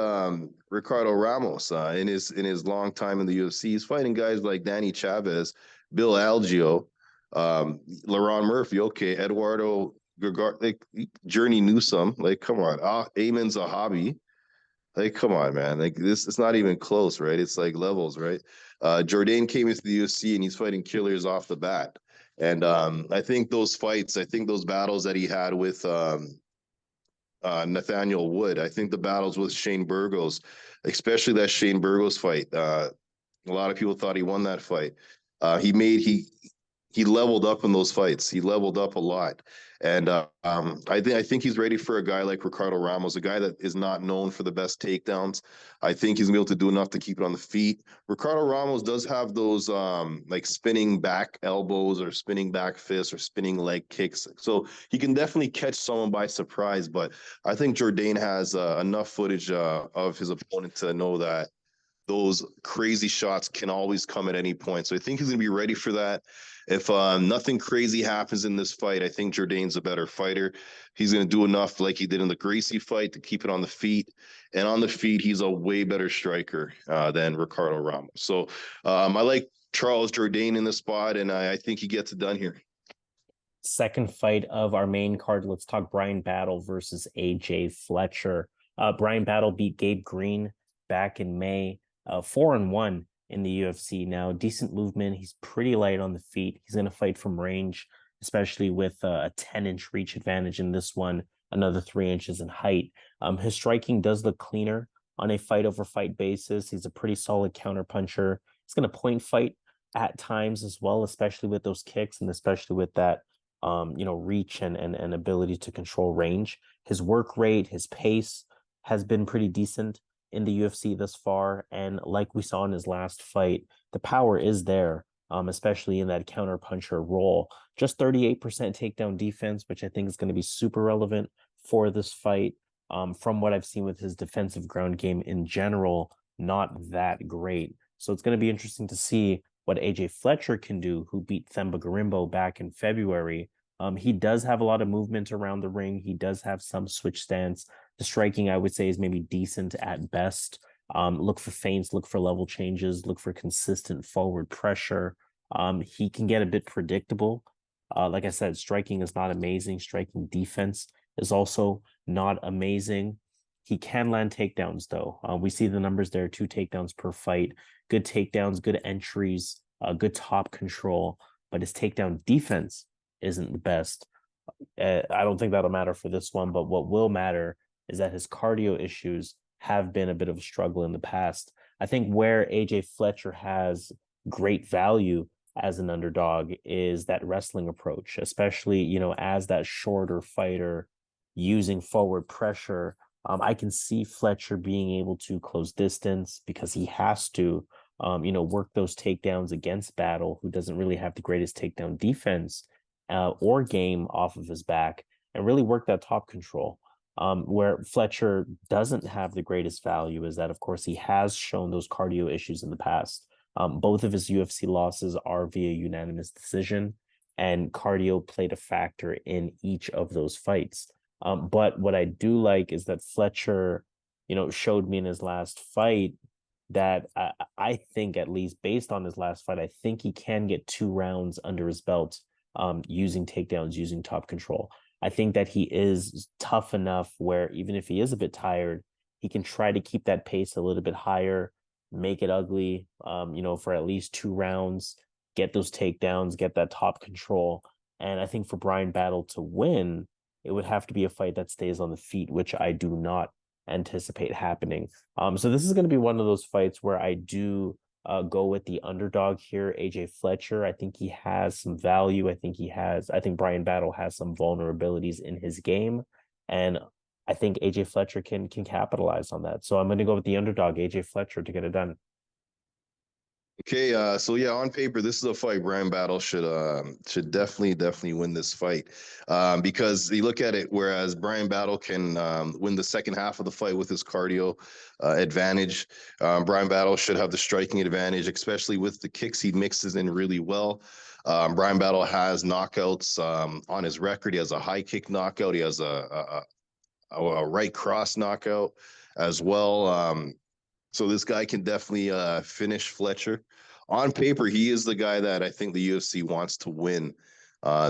Ricardo Ramos in his long time in the UFC, he's fighting guys like Danny Chavez, Bill Algeo, Laron Murphy, okay, Eduardo like Journey Newsome, like come on, Ayman Zahabi. Like, come on, man. Like this, it's not even close, right? It's like levels, right? Jourdain came into the UFC and he's fighting killers off the bat. And I think those battles that he had with Nathaniel Wood, I think the battles with Shane Burgos, especially that Shane Burgos fight, a lot of people thought he won that fight. He leveled up in those fights. He leveled up a lot. And I think he's ready for a guy like Ricardo Ramos, a guy that is not known for the best takedowns. I think he's gonna be able to do enough to keep it on the feet. Ricardo Ramos does have those like spinning back elbows or spinning back fists or spinning leg kicks, so he can definitely catch someone by surprise. But I think Jourdain has enough footage of his opponent to know that those crazy shots can always come at any point. So I think he's going to be ready for that. If nothing crazy happens in this fight, I think Jourdain's a better fighter. He's going to do enough like he did in the Gracie fight to keep it on the feet. And on the feet, he's a way better striker than Ricardo Ramos. So I like Charles Jourdain in the spot, and I think he gets it done here. Second fight of our main card, let's talk Bryan Battle versus AJ Fletcher. Bryan Battle beat Gabe Green back in May. 4-1 in the UFC now. Decent movement. He's pretty light on the feet. He's going to fight from range, especially with a 10-inch reach advantage in this one, another 3 inches in height. His striking does look cleaner on a fight-over-fight basis. He's a pretty solid counterpuncher. He's going to point fight at times as well, especially with those kicks and especially with that reach and ability to control range. His work rate, his pace has been pretty decent in the UFC thus far, and like we saw in his last fight, the power is there, especially in that counterpuncher role. Just 38% takedown defense, which I think is going to be super relevant for this fight. From what I've seen with his defensive ground game in general, not that great. So it's going to be interesting to see what AJ Fletcher can do, who beat Themba Gorimbo back in February. He does have a lot of movement around the ring. He does have some switch stance. The striking, I would say, is maybe decent at best. Look for feints, look for level changes, look for consistent forward pressure. He can get a bit predictable. Like I said, striking is not amazing. Striking defense is also not amazing. He can land takedowns, though. We see the numbers there, 2 takedowns per fight. Good takedowns, good entries, good top control. But his takedown defense isn't the best. I don't think that'll matter for this one, but what will matter is that his cardio issues have been a bit of a struggle in the past. I think where AJ Fletcher has great value as an underdog is that wrestling approach, especially, as that shorter fighter using forward pressure. I can see Fletcher being able to close distance because he has to, work those takedowns against Battle, who doesn't really have the greatest takedown defense or game off of his back, and really work that top control. Where Fletcher doesn't have the greatest value is that, of course, he has shown those cardio issues in the past. Both of his UFC losses are via unanimous decision, and cardio played a factor in each of those fights. But what I do like is that Fletcher, showed me in his last fight that I think, at least based on his last fight, I think he can get 2 rounds under his belt using takedowns, using top control. I think that he is tough enough where even if he is a bit tired, he can try to keep that pace a little bit higher, make it ugly, for at least 2 rounds, get those takedowns, get that top control. And I think for Bryan Battle to win, it would have to be a fight that stays on the feet, which I do not anticipate happening. So this is going to be one of those fights where I do go with the underdog here, AJ Fletcher. I think he has some value. I think Bryan Battle has some vulnerabilities in his game. And I think AJ Fletcher can capitalize on that. So I'm going to go with the underdog, AJ Fletcher, to get it done. Okay, so yeah, on paper, this is a fight Bryan Battle should definitely win this fight, because you look at it, whereas Bryan Battle can win the second half of the fight with his cardio advantage, Bryan Battle should have the striking advantage, especially with the kicks he mixes in really well. Bryan Battle has knockouts on his record. He has a high kick knockout. He has a right cross knockout as well. So this guy can definitely finish Fletcher. On paper, he is the guy that I think the UFC wants to win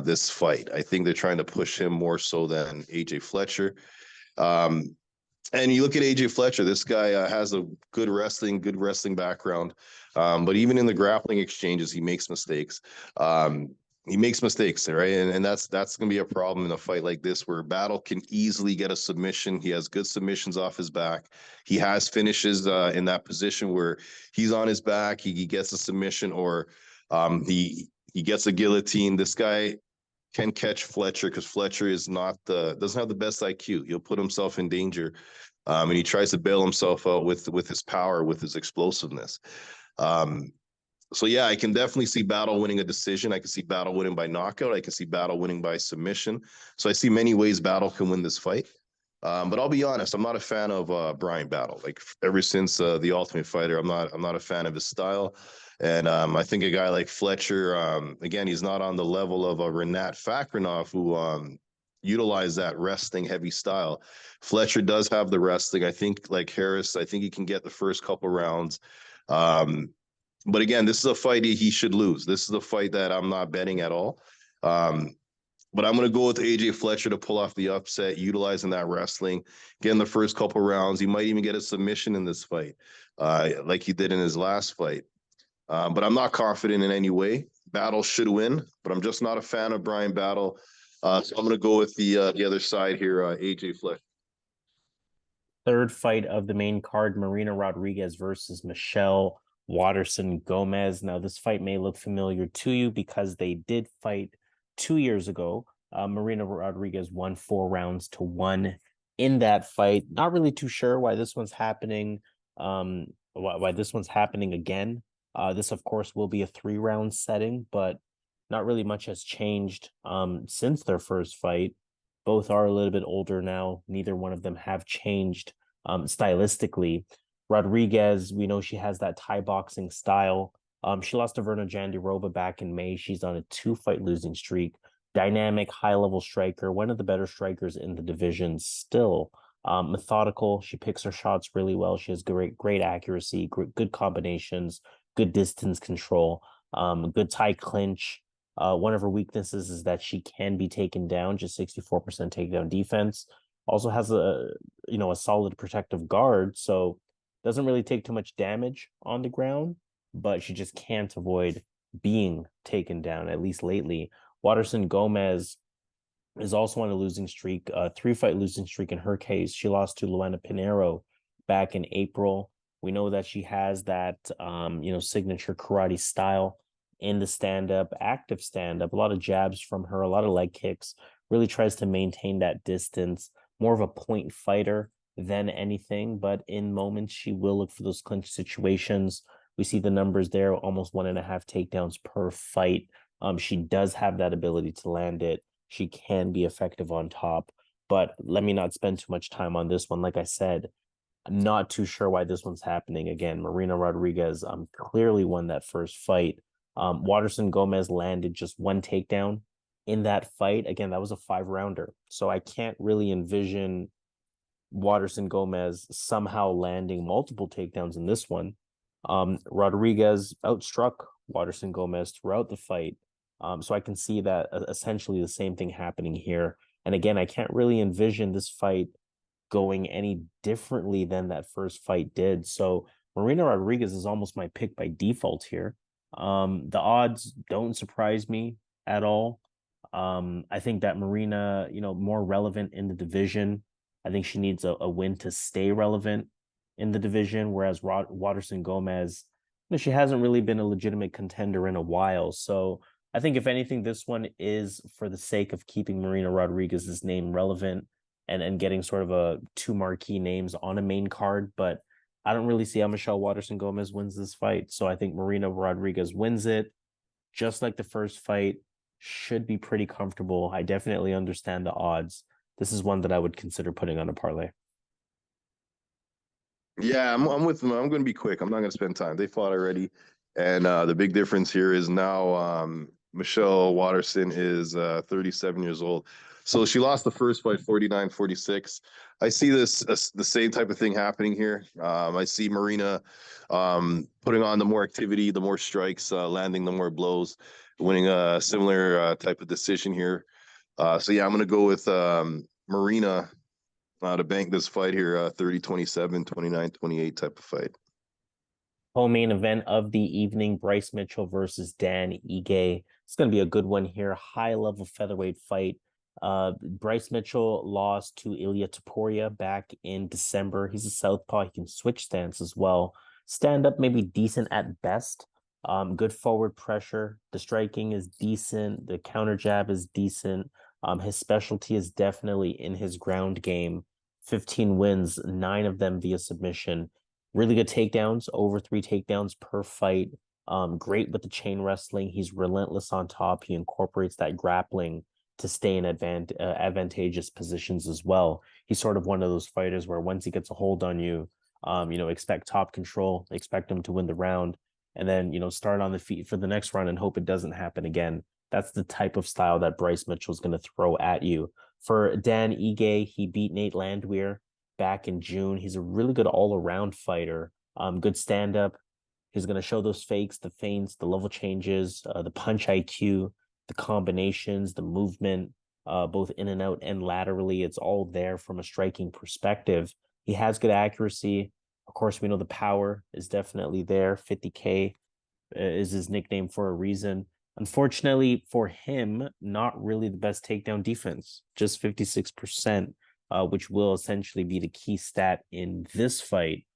this fight. I think they're trying to push him more so than AJ Fletcher. And you look at AJ Fletcher, this guy has a good wrestling background. But even in the grappling exchanges, he makes mistakes. Right? And that's going to be a problem in a fight like this, where Battle can easily get a submission. He has good submissions off his back. He has finishes in that position where he's on his back, he gets a submission, or he gets a guillotine. This guy can catch Fletcher because Fletcher doesn't have the best IQ. He'll put himself in danger, and he tries to bail himself out with his power, with his explosiveness. So yeah, I can definitely see Battle winning a decision. I can see Battle winning by knockout. I can see Battle winning by submission. So I see many ways Battle can win this fight. But I'll be honest, I'm not a fan of Bryan Battle. Like, ever since The Ultimate Fighter, I'm not a fan of his style. And I think a guy like Fletcher, again, he's not on the level of a Renat Fakrinov, who utilized that wrestling heavy style. Fletcher does have the wrestling. I think, like Harris, I think he can get the first couple rounds. But again, this is a fight he should lose. This is a fight that I'm not betting at all. But I'm going to go with AJ Fletcher to pull off the upset, utilizing that wrestling, getting the first couple rounds. He might even get a submission in this fight, like he did in his last fight. But I'm not confident in any way. Battle should win, but I'm just not a fan of Bryan Battle. So I'm going to go with the other side here, AJ Fletcher. Third fight of the main card, Marina Rodriguez versus Michelle Waterson-Gomez. Now, this fight may look familiar to you because they did fight 2 years ago. Marina Rodriguez won 4 rounds to 1 in that fight. Not really too sure why this one's happening. Why this one's happening again. This, of course, will be a 3-round setting, but not really much has changed since their first fight. Both are a little bit older now. Neither one of them have changed stylistically. Rodriguez, we know she has that Thai boxing style. She lost to Verna Jandiroba back in May. She's on a 2-fight losing streak. Dynamic, high-level striker, one of the better strikers in the division still. Methodical. She picks her shots really well. She has great accuracy, good combinations, good distance control, good Thai clinch. One of her weaknesses is that she can be taken down, just 64% takedown defense. Also has a solid protective guard, so doesn't really take too much damage on the ground, but she just can't avoid being taken down, at least lately. Waterson-Gomez is also on a losing streak, a 3-fight losing streak in her case. She lost to Luana Pinheiro back in April, We know that she has that, signature karate style in the stand-up, active stand-up, a lot of jabs from her, a lot of leg kicks, really tries to maintain that distance, more of a point fighter than anything, but in moments she will look for those clinch situations. We see the numbers there, almost 1.5 takedowns per fight. She does have that ability to land it. She can be effective on top, but let me not spend too much time on this one. Like I said, I'm not too sure why this one's happening. Again, Marina Rodriguez clearly won that first fight. Waterson-Gomez landed just one takedown in that fight. Again, that was a 5-rounder. So I can't really envision Waterson-Gomez somehow landing multiple takedowns in this one. Rodriguez outstruck Waterson-Gomez throughout the fight. So I can see that essentially the same thing happening here. And again, I can't really envision this fight going any differently than that first fight did. So Marina Rodriguez is almost my pick by default here. The odds don't surprise me at all. I think that Marina, more relevant in the division. I think she needs a win to stay relevant in the division, whereas Waterson-Gomez, she hasn't really been a legitimate contender in a while. So I think if anything, this one is for the sake of keeping Marina Rodriguez's name relevant and getting sort of a 2 marquee names on a main card. But I don't really see how Michelle Waterson-Gomez wins this fight. So I think Marina Rodriguez wins it, just like the first fight. Should be pretty comfortable. I definitely understand the odds. This is one that I would consider putting on a parlay. Yeah, I'm with them. I'm going to be quick. I'm not going to spend time. They fought already, and the big difference here is now Michelle Waterson is 37 years old. So she lost the first fight 49-46. I see this the same type of thing happening here. I see Marina putting on the more activity, the more strikes, landing the more blows, winning a similar type of decision here. So yeah, I'm going to go with Marina to bank this fight here, 30-27, 29-28 type of fight. Co-main event of the evening, Bryce Mitchell versus Dan Ige. It's going to be a good one here. High-level featherweight fight. Bryce Mitchell lost to Ilia Topuria back in December. He's a southpaw. He can switch stance as well. Stand up, maybe decent at best. Good forward pressure. The striking is decent. The counter jab is decent. His specialty is definitely in his ground game. 15 wins, 9 of them via submission. Really good takedowns, over 3 takedowns per fight. Great with the chain wrestling. He's relentless on top. He incorporates that grappling to stay in advantageous positions as well. He's sort of one of those fighters where once he gets a hold on you, expect top control, expect him to win the round, and then, start on the feet for the next round and hope it doesn't happen again. That's the type of style that Bryce Mitchell is going to throw at you. For Dan Ige, he beat Nate Landwehr back in June. He's a really good all-around fighter. Good stand-up. He's going to show those fakes, the feints, the level changes, the punch IQ, the combinations, the movement, both in and out and laterally. It's all there from a striking perspective. He has good accuracy. Of course, we know the power is definitely there. 50K is his nickname for a reason. Unfortunately for him, not really the best takedown defense, just 56%, which will essentially be the key stat in this fight.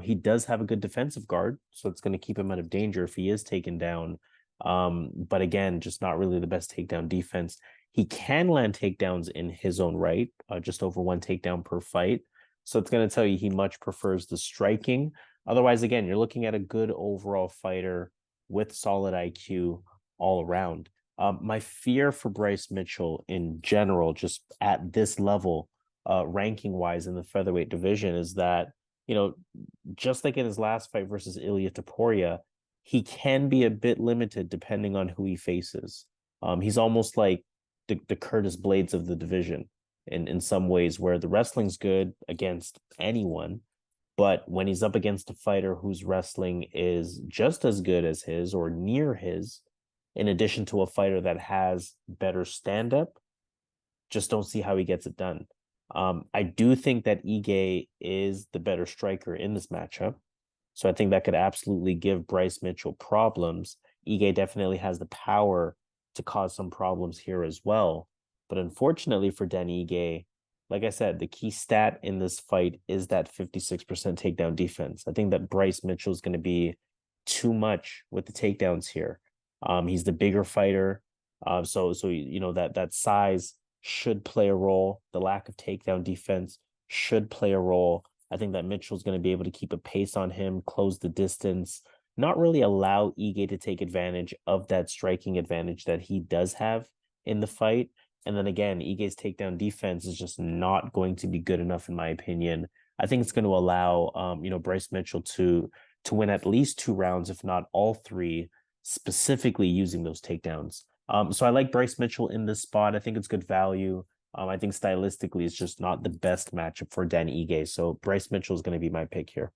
He does have a good defensive guard, so it's going to keep him out of danger if he is taken down. But again, just not really the best takedown defense. He can land takedowns in his own right, just over 1 takedown per fight. So it's going to tell you he much prefers the striking. Otherwise, again, you're looking at a good overall fighter with solid IQ all around. My fear for Bryce Mitchell in general, just at this level, ranking wise in the featherweight division, is that, just like in his last fight versus Ilia Topuria, he can be a bit limited depending on who he faces. He's almost like the Curtis Blades of the division in some ways, where the wrestling's good against anyone, but when he's up against a fighter whose wrestling is just as good as his or near his, in addition to a fighter that has better stand-up, just don't see how he gets it done. I do think that Ige is the better striker in this matchup. So I think that could absolutely give Bryce Mitchell problems. Ige definitely has the power to cause some problems here as well. But unfortunately for Dan Ige, like I said, the key stat in this fight is that 56% takedown defense. I think that Bryce Mitchell is going to be too much with the takedowns here. He's the bigger fighter. So you know that size should play a role. The lack of takedown defense should play a role. I think that Mitchell's going to be able to keep a pace on him, close the distance, not really allow Ige to take advantage of that striking advantage that he does have in the fight. And then again, Ige's takedown defense is just not going to be good enough, in my opinion. I think it's going to allow, Bryce Mitchell to win at least 2 rounds, if not all 3, specifically using those takedowns. So I like Bryce Mitchell in this spot. I think it's good value. I think stylistically, it's just not the best matchup for Dan Ige. So Bryce Mitchell is going to be my pick here.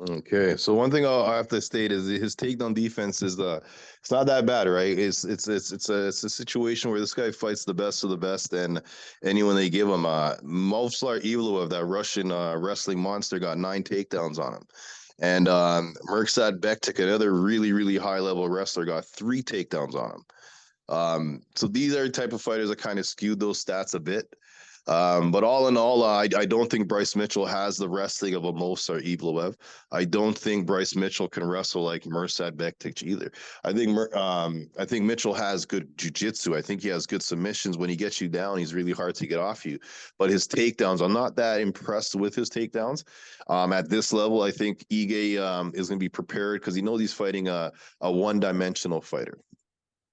Okay, so one thing I have to state is his takedown defense is it's not that bad, right? It's a situation where this guy fights the best of the best, and anyone they give him, Movsar Evloev, that Russian wrestling monster, got 9 takedowns on him, and Mirsad Bektik, another really high level wrestler, got 3 takedowns on him. So these are the type of fighters that kind of skewed those stats a bit. But all in all, I don't think Bryce Mitchell has the wrestling of a Movsar Evloev. I don't think Bryce Mitchell can wrestle like Mirsad Bektic either. I think Mitchell has good jiu-jitsu. I think he has good submissions. When he gets you down, he's really hard to get off you. But his takedowns, I'm not that impressed with his takedowns. At this level, I think Ige is going to be prepared because he knows he's fighting a one-dimensional fighter.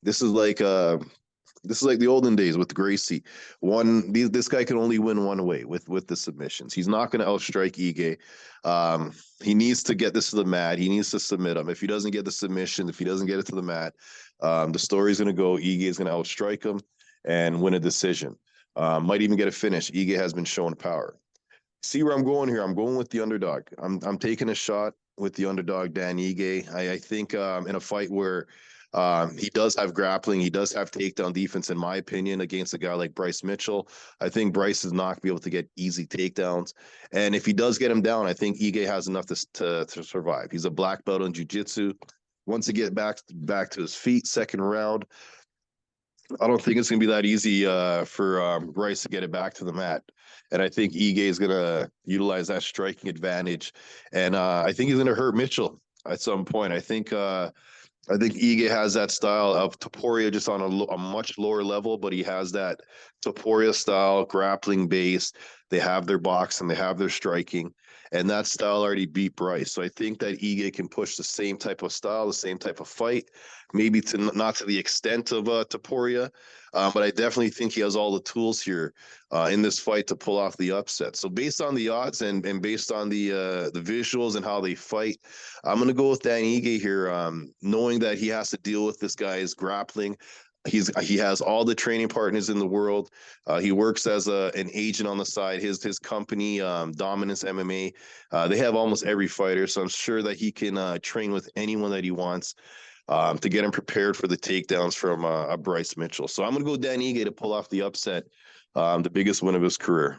This is like the olden days with Gracie. This guy can only win one way with the submissions. He's not going to outstrike Ige. He needs to get this to the mat. He needs to submit him. If he doesn't get the submission, if he doesn't get it to the mat, the story's going to go. Ige is going to outstrike him and win a decision. Might even get a finish. Ige has been shown power. See where I'm going here? I'm going with the underdog. I'm taking a shot with the underdog, Dan Ige. I think in a fight where he does have grappling. He does have takedown defense, in my opinion, against a guy like Bryce Mitchell. I think Bryce is not going to be able to get easy takedowns. And if he does get him down, I think Ige has enough to survive. He's a black belt in jiu-jitsu. Once he gets back to his feet, second round, I don't think it's going to be that easy for Bryce to get it back to the mat. And I think Ige is going to utilize that striking advantage. And I think he's going to hurt Mitchell at some point. I think Ige has that style of Topuria, just on a much lower level, but he has that Topuria style grappling base. They have their boxing, they have their striking, and that style already beat Bryce. So I think that Ige can push the same type of style, the same type of fight, maybe not to the extent of Topuria, but I definitely think he has all the tools here in this fight to pull off the upset. So based on the odds and based on the visuals and how they fight, I'm going to go with Dan Ige here, knowing that he has to deal with this guy's grappling. He has all the training partners in the world. He works as an agent on the side. His company, Dominance MMA, they have almost every fighter. So I'm sure that he can train with anyone that he wants to get him prepared for the takedowns from Bryce Mitchell. So I'm going to go Dan Ige to pull off the upset, the biggest win of his career.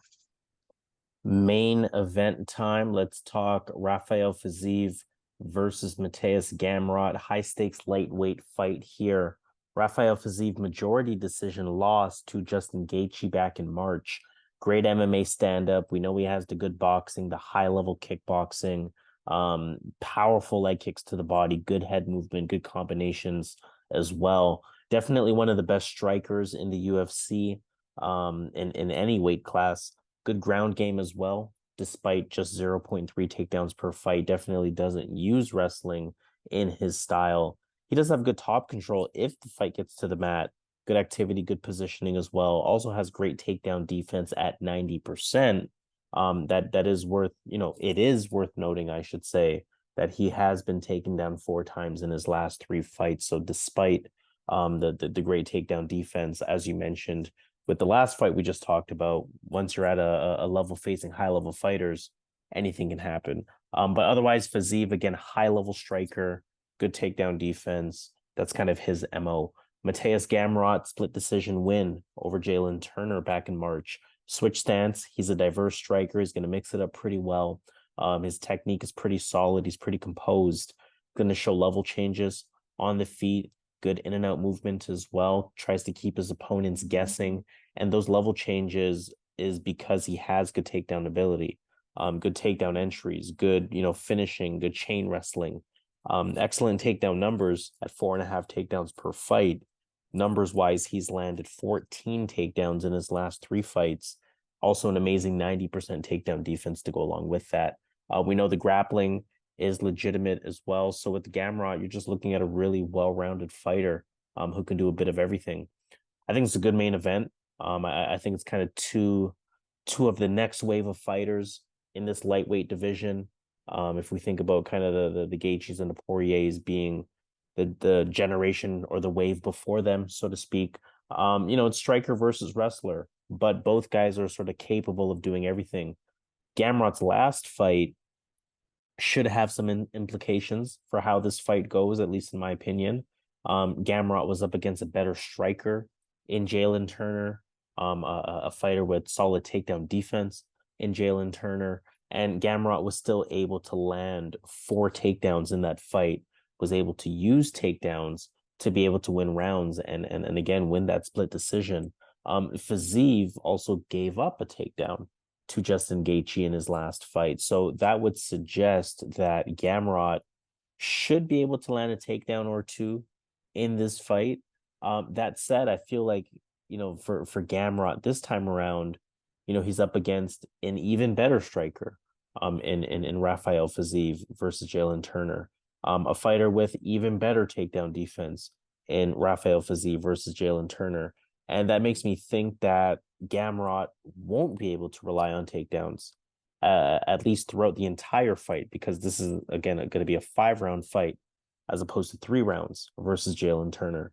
Main event time. Let's talk Rafael Fiziev versus Mateusz Gamrot. High stakes lightweight fight here. Rafael Fiziev majority decision loss to Justin Gaethje back in March. Great MMA stand-up. We know he has the good boxing, the high-level kickboxing, powerful leg kicks to the body, good head movement, good combinations as well. Definitely one of the best strikers in the UFC, in any weight class. Good ground game as well, despite just 0.3 takedowns per fight. Definitely doesn't use wrestling in his style. He does have good top control if the fight gets to the mat. Good activity, good positioning as well. Also has great takedown defense at 90%. That is worth, it is worth noting, I should say, that he has been taken down 4 times in his last 3 fights. So despite the great takedown defense, as you mentioned, with the last fight we just talked about, once you're at a level facing high-level fighters, anything can happen. But otherwise, Fiziev, again, high-level striker, good takedown defense. That's kind of his MO. Mateusz Gamrot, split decision win over Jalen Turner back in March. Switch stance. He's a diverse striker. He's going to mix it up pretty well. His technique is pretty solid. He's pretty composed. Going to show level changes on the feet. Good in and out movement as well. Tries to keep his opponents guessing. And those level changes is because he has good takedown ability, good takedown entries, good, finishing, good chain wrestling, excellent takedown numbers at 4.5 takedowns per fight. Numbers wise, he's landed 14 takedowns in his last 3 fights. Also, an amazing 90% takedown defense to go along with that. We know the grappling is legitimate as well. So with Gamrot, you're just looking at a really well-rounded fighter who can do a bit of everything. I think it's a good main event. I think it's kind of two of the next wave of fighters in this lightweight division. If we think about kind of the Gaethjes and the Poiriers being the generation or the wave before them, so to speak. It's striker versus wrestler, but both guys are sort of capable of doing everything. Gamrot's last fight should have some implications for how this fight goes, at least in my opinion. Gamrot was up against a better striker in Jalen Turner, a fighter with solid takedown defense in Jalen Turner, and Gamrot was still able to land 4 takedowns in that fight, was able to use takedowns to be able to win rounds and again win that split decision. Fiziev also gave up a takedown to Justin Gaethje in his last fight. So that would suggest that Gamrot should be able to land a takedown or 2 in this fight. That said, I feel like, for Gamrot this time around, he's up against an even better striker in Rafael Fiziev versus Jalen Turner. A fighter with even better takedown defense in Rafael Fiziev versus Jalen Turner. And that makes me think that Gamrot won't be able to rely on takedowns, at least throughout the entire fight, because this is, again, going to be a 5-round fight as opposed to 3 rounds versus Jalen Turner.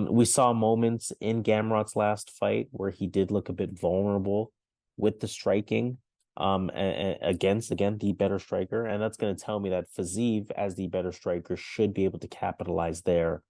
We saw moments in Gamrot's last fight where he did look a bit vulnerable with the striking against, again, the better striker. And that's going to tell me that Fiziev, as the better striker, should be able to capitalize there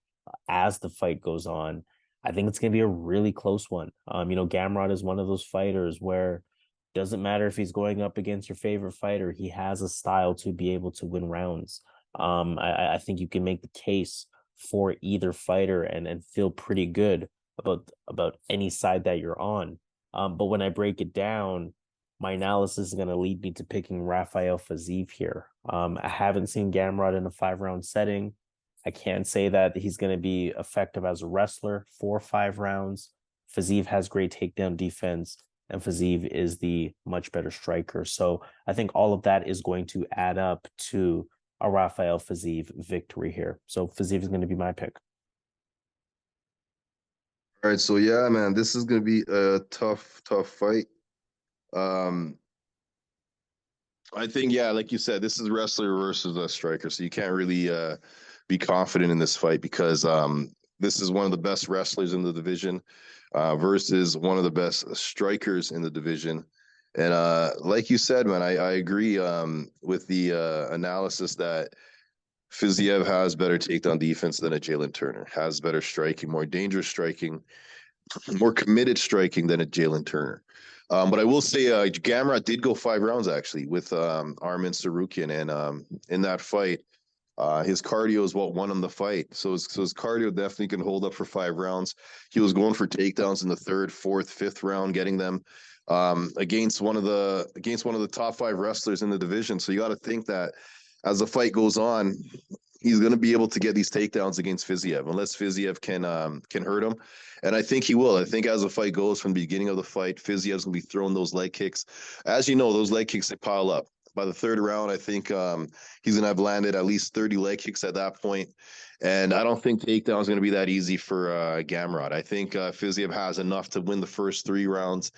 as the fight goes on. I think it's going to be a really close one. Gamrot is one of those fighters where it doesn't matter if he's going up against your favorite fighter, he has a style to be able to win rounds. I think you can make the case for either fighter and feel pretty good about any side that you're on. But when I break it down, my analysis is going to lead me to picking Rafael Fiziev here. I haven't seen Gamrot in a 5-round setting. I can't say that he's going to be effective as a wrestler for 5 rounds. Fiziev has great takedown defense, and Fiziev is the much better striker. So I think all of that is going to add up to a Rafael Fiziev victory here. So Fiziev is going to be my pick. All right, so yeah, man, this is going to be a tough fight. I think, yeah, like you said, this is wrestler versus a striker, so you can't really be confident in this fight because this is one of the best wrestlers in the division versus one of the best strikers in the division. And like you said, man, I agree with the analysis that Fiziev has better takedown defense than a Jalen Turner, has better striking, more dangerous striking, more committed striking than a Jalen Turner. But I will say Gamrot did go 5 rounds actually with Arman Tsarukyan, and in that fight, his cardio is what won him the fight. So his cardio definitely can hold up for 5 rounds. He was going for takedowns in the 3rd, 4th, 5th round, getting them against one of the top 5 wrestlers in the division. So you got to think that as the fight goes on, he's going to be able to get these takedowns against Fiziev, unless Fiziev can hurt him. And I think he will. I think as the fight goes, from the beginning of the fight, Fiziev's going to be throwing those leg kicks. As you know, those leg kicks, they pile up. By the 3rd round, I think he's going to have landed at least 30 leg kicks at that point. And I don't think takedown is going to be that easy for Gamrot. I think Fiziev has enough to win the first 3 rounds.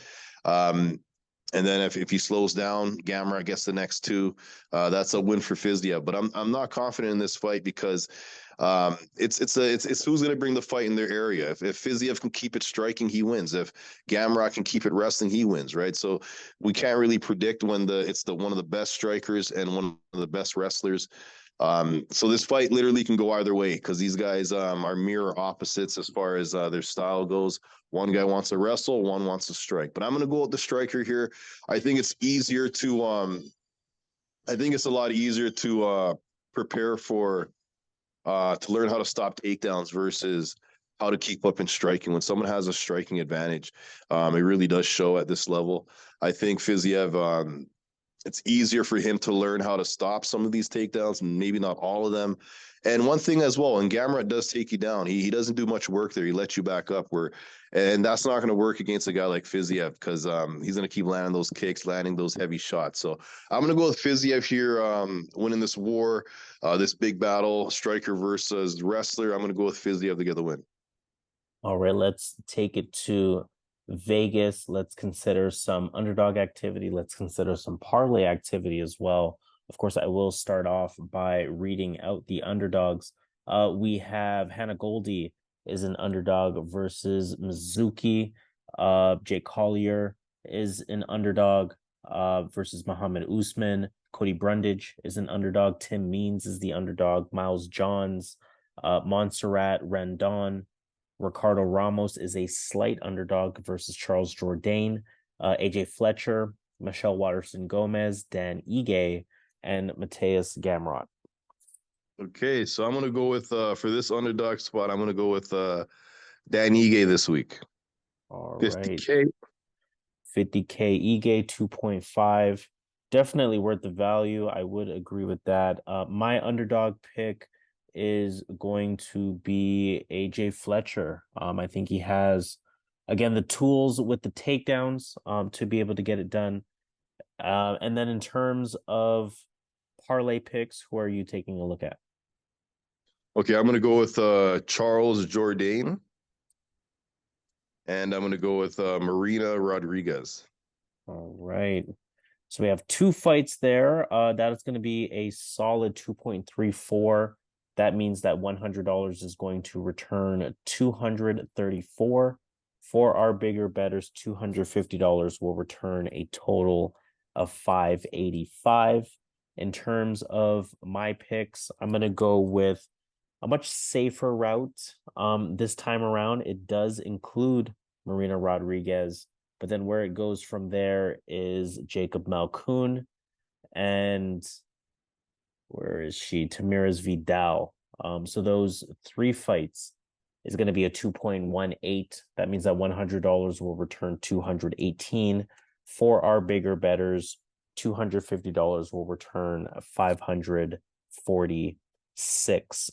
And then if he slows down, Gamrot gets the next 2. That's a win for Fiziev. But I'm not confident in this fight because it's who's going to bring the fight in their area. If Fiziev can keep it striking, he wins. If Gamrot can keep it wrestling, he wins. Right. So we can't really predict when it's one of the best strikers and one of the best wrestlers. So this fight literally can go either way because these guys are mirror opposites as far as their style goes. One guy wants to wrestle, one wants to strike. But I'm going to go with the striker here. I think it's easier to I think it's a lot easier to prepare for to learn how to stop takedowns versus how to keep up in striking. When someone has a striking advantage, it really does show at this level. I think Fiziev, it's easier for him to learn how to stop some of these takedowns, maybe not all of them. And one thing as well, and Gamrot does take you down. He doesn't do much work there. He lets you back up and that's not going to work against a guy like Fiziev because he's going to keep landing those kicks, landing those heavy shots. So I'm going to go with Fiziev here, winning this war, this big battle, striker versus wrestler. I'm going to go with Fiziev to get the win. All right, let's take it to Vegas. Let's consider some underdog activity. Let's consider some parlay activity as well. Of course, I will start off by reading out the underdogs. We have Hannah Goldy is an underdog versus Mizuki. Jake Collier is an underdog versus Mohammed Usman. Cody Brundage is an underdog. Tim Means is the underdog. Miles Johns, Montserrat, Rendon. Ricardo Ramos is a slight underdog versus Charles Jourdain. AJ Fletcher, Michelle Waterson-Gomez, Dan Ige, and Mateusz Gamrot. Okay, so I'm going to go with, for this underdog spot, I'm going to go with Dan Ige this week. All 50K. right. 50K Ige, 2.5. Definitely worth the value. I would agree with that. My underdog pick is going to be AJ Fletcher. I think he has, again, the tools with the takedowns to be able to get it done. And then in terms of parlay picks, who are you taking a look at? Okay, I'm going to go with Charles Jourdain. And I'm going to go with Marina Rodriguez. All right. So we have two fights there. That is going to be a solid 2.34. That means that $100 is going to return $234. For our bigger bettors, $250 will return a total of $585. In terms of my picks, I'm going to go with a much safer route. This time around, it does include Marina Rodriguez, but then where it goes from there is Jacob Malkoun and where is she? Tamires Vidal. So those three fights is going to be a 2.18. That means that $100 will return $218. For our bigger bettors, $250 will return $546.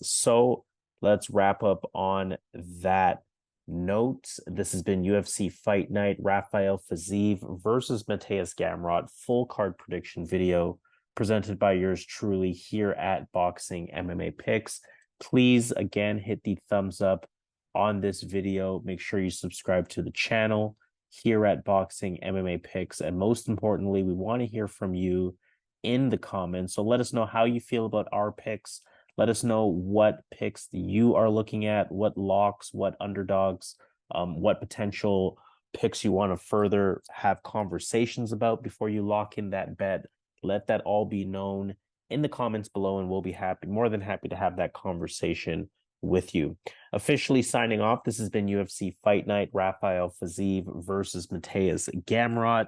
So let's wrap up on that note. This has been UFC Fight Night. Rafael Fiziev versus Mateusz Gamrot. Full card prediction video presented by yours truly here at Boxing MMA Picks. Please, again, hit the thumbs up on this video. Make sure you subscribe to the channel here at Boxing MMA Picks. And most importantly, we want to hear from you in the comments. So let us know how you feel about our picks. Let us know what picks you are looking at, what locks, what underdogs, what potential picks you want to further have conversations about before you lock in that bet. Let that all be known in the comments below, and we'll be more than happy to have that conversation with you. Officially signing off, this has been UFC Fight Night. Rafael Fiziev versus Mateusz Gamrot.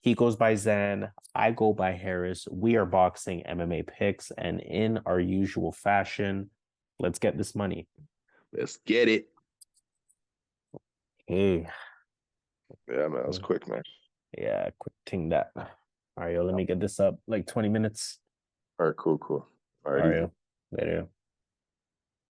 He goes by Zan. I go by Harris. We are Boxing MMA Picks, and in our usual fashion, let's get this money. Let's get it. Hey. Yeah, man, that was quick, man. Yeah, quick ting that. All right, yo, let me get this up like 20 minutes. All right, cool. All right, All right, later.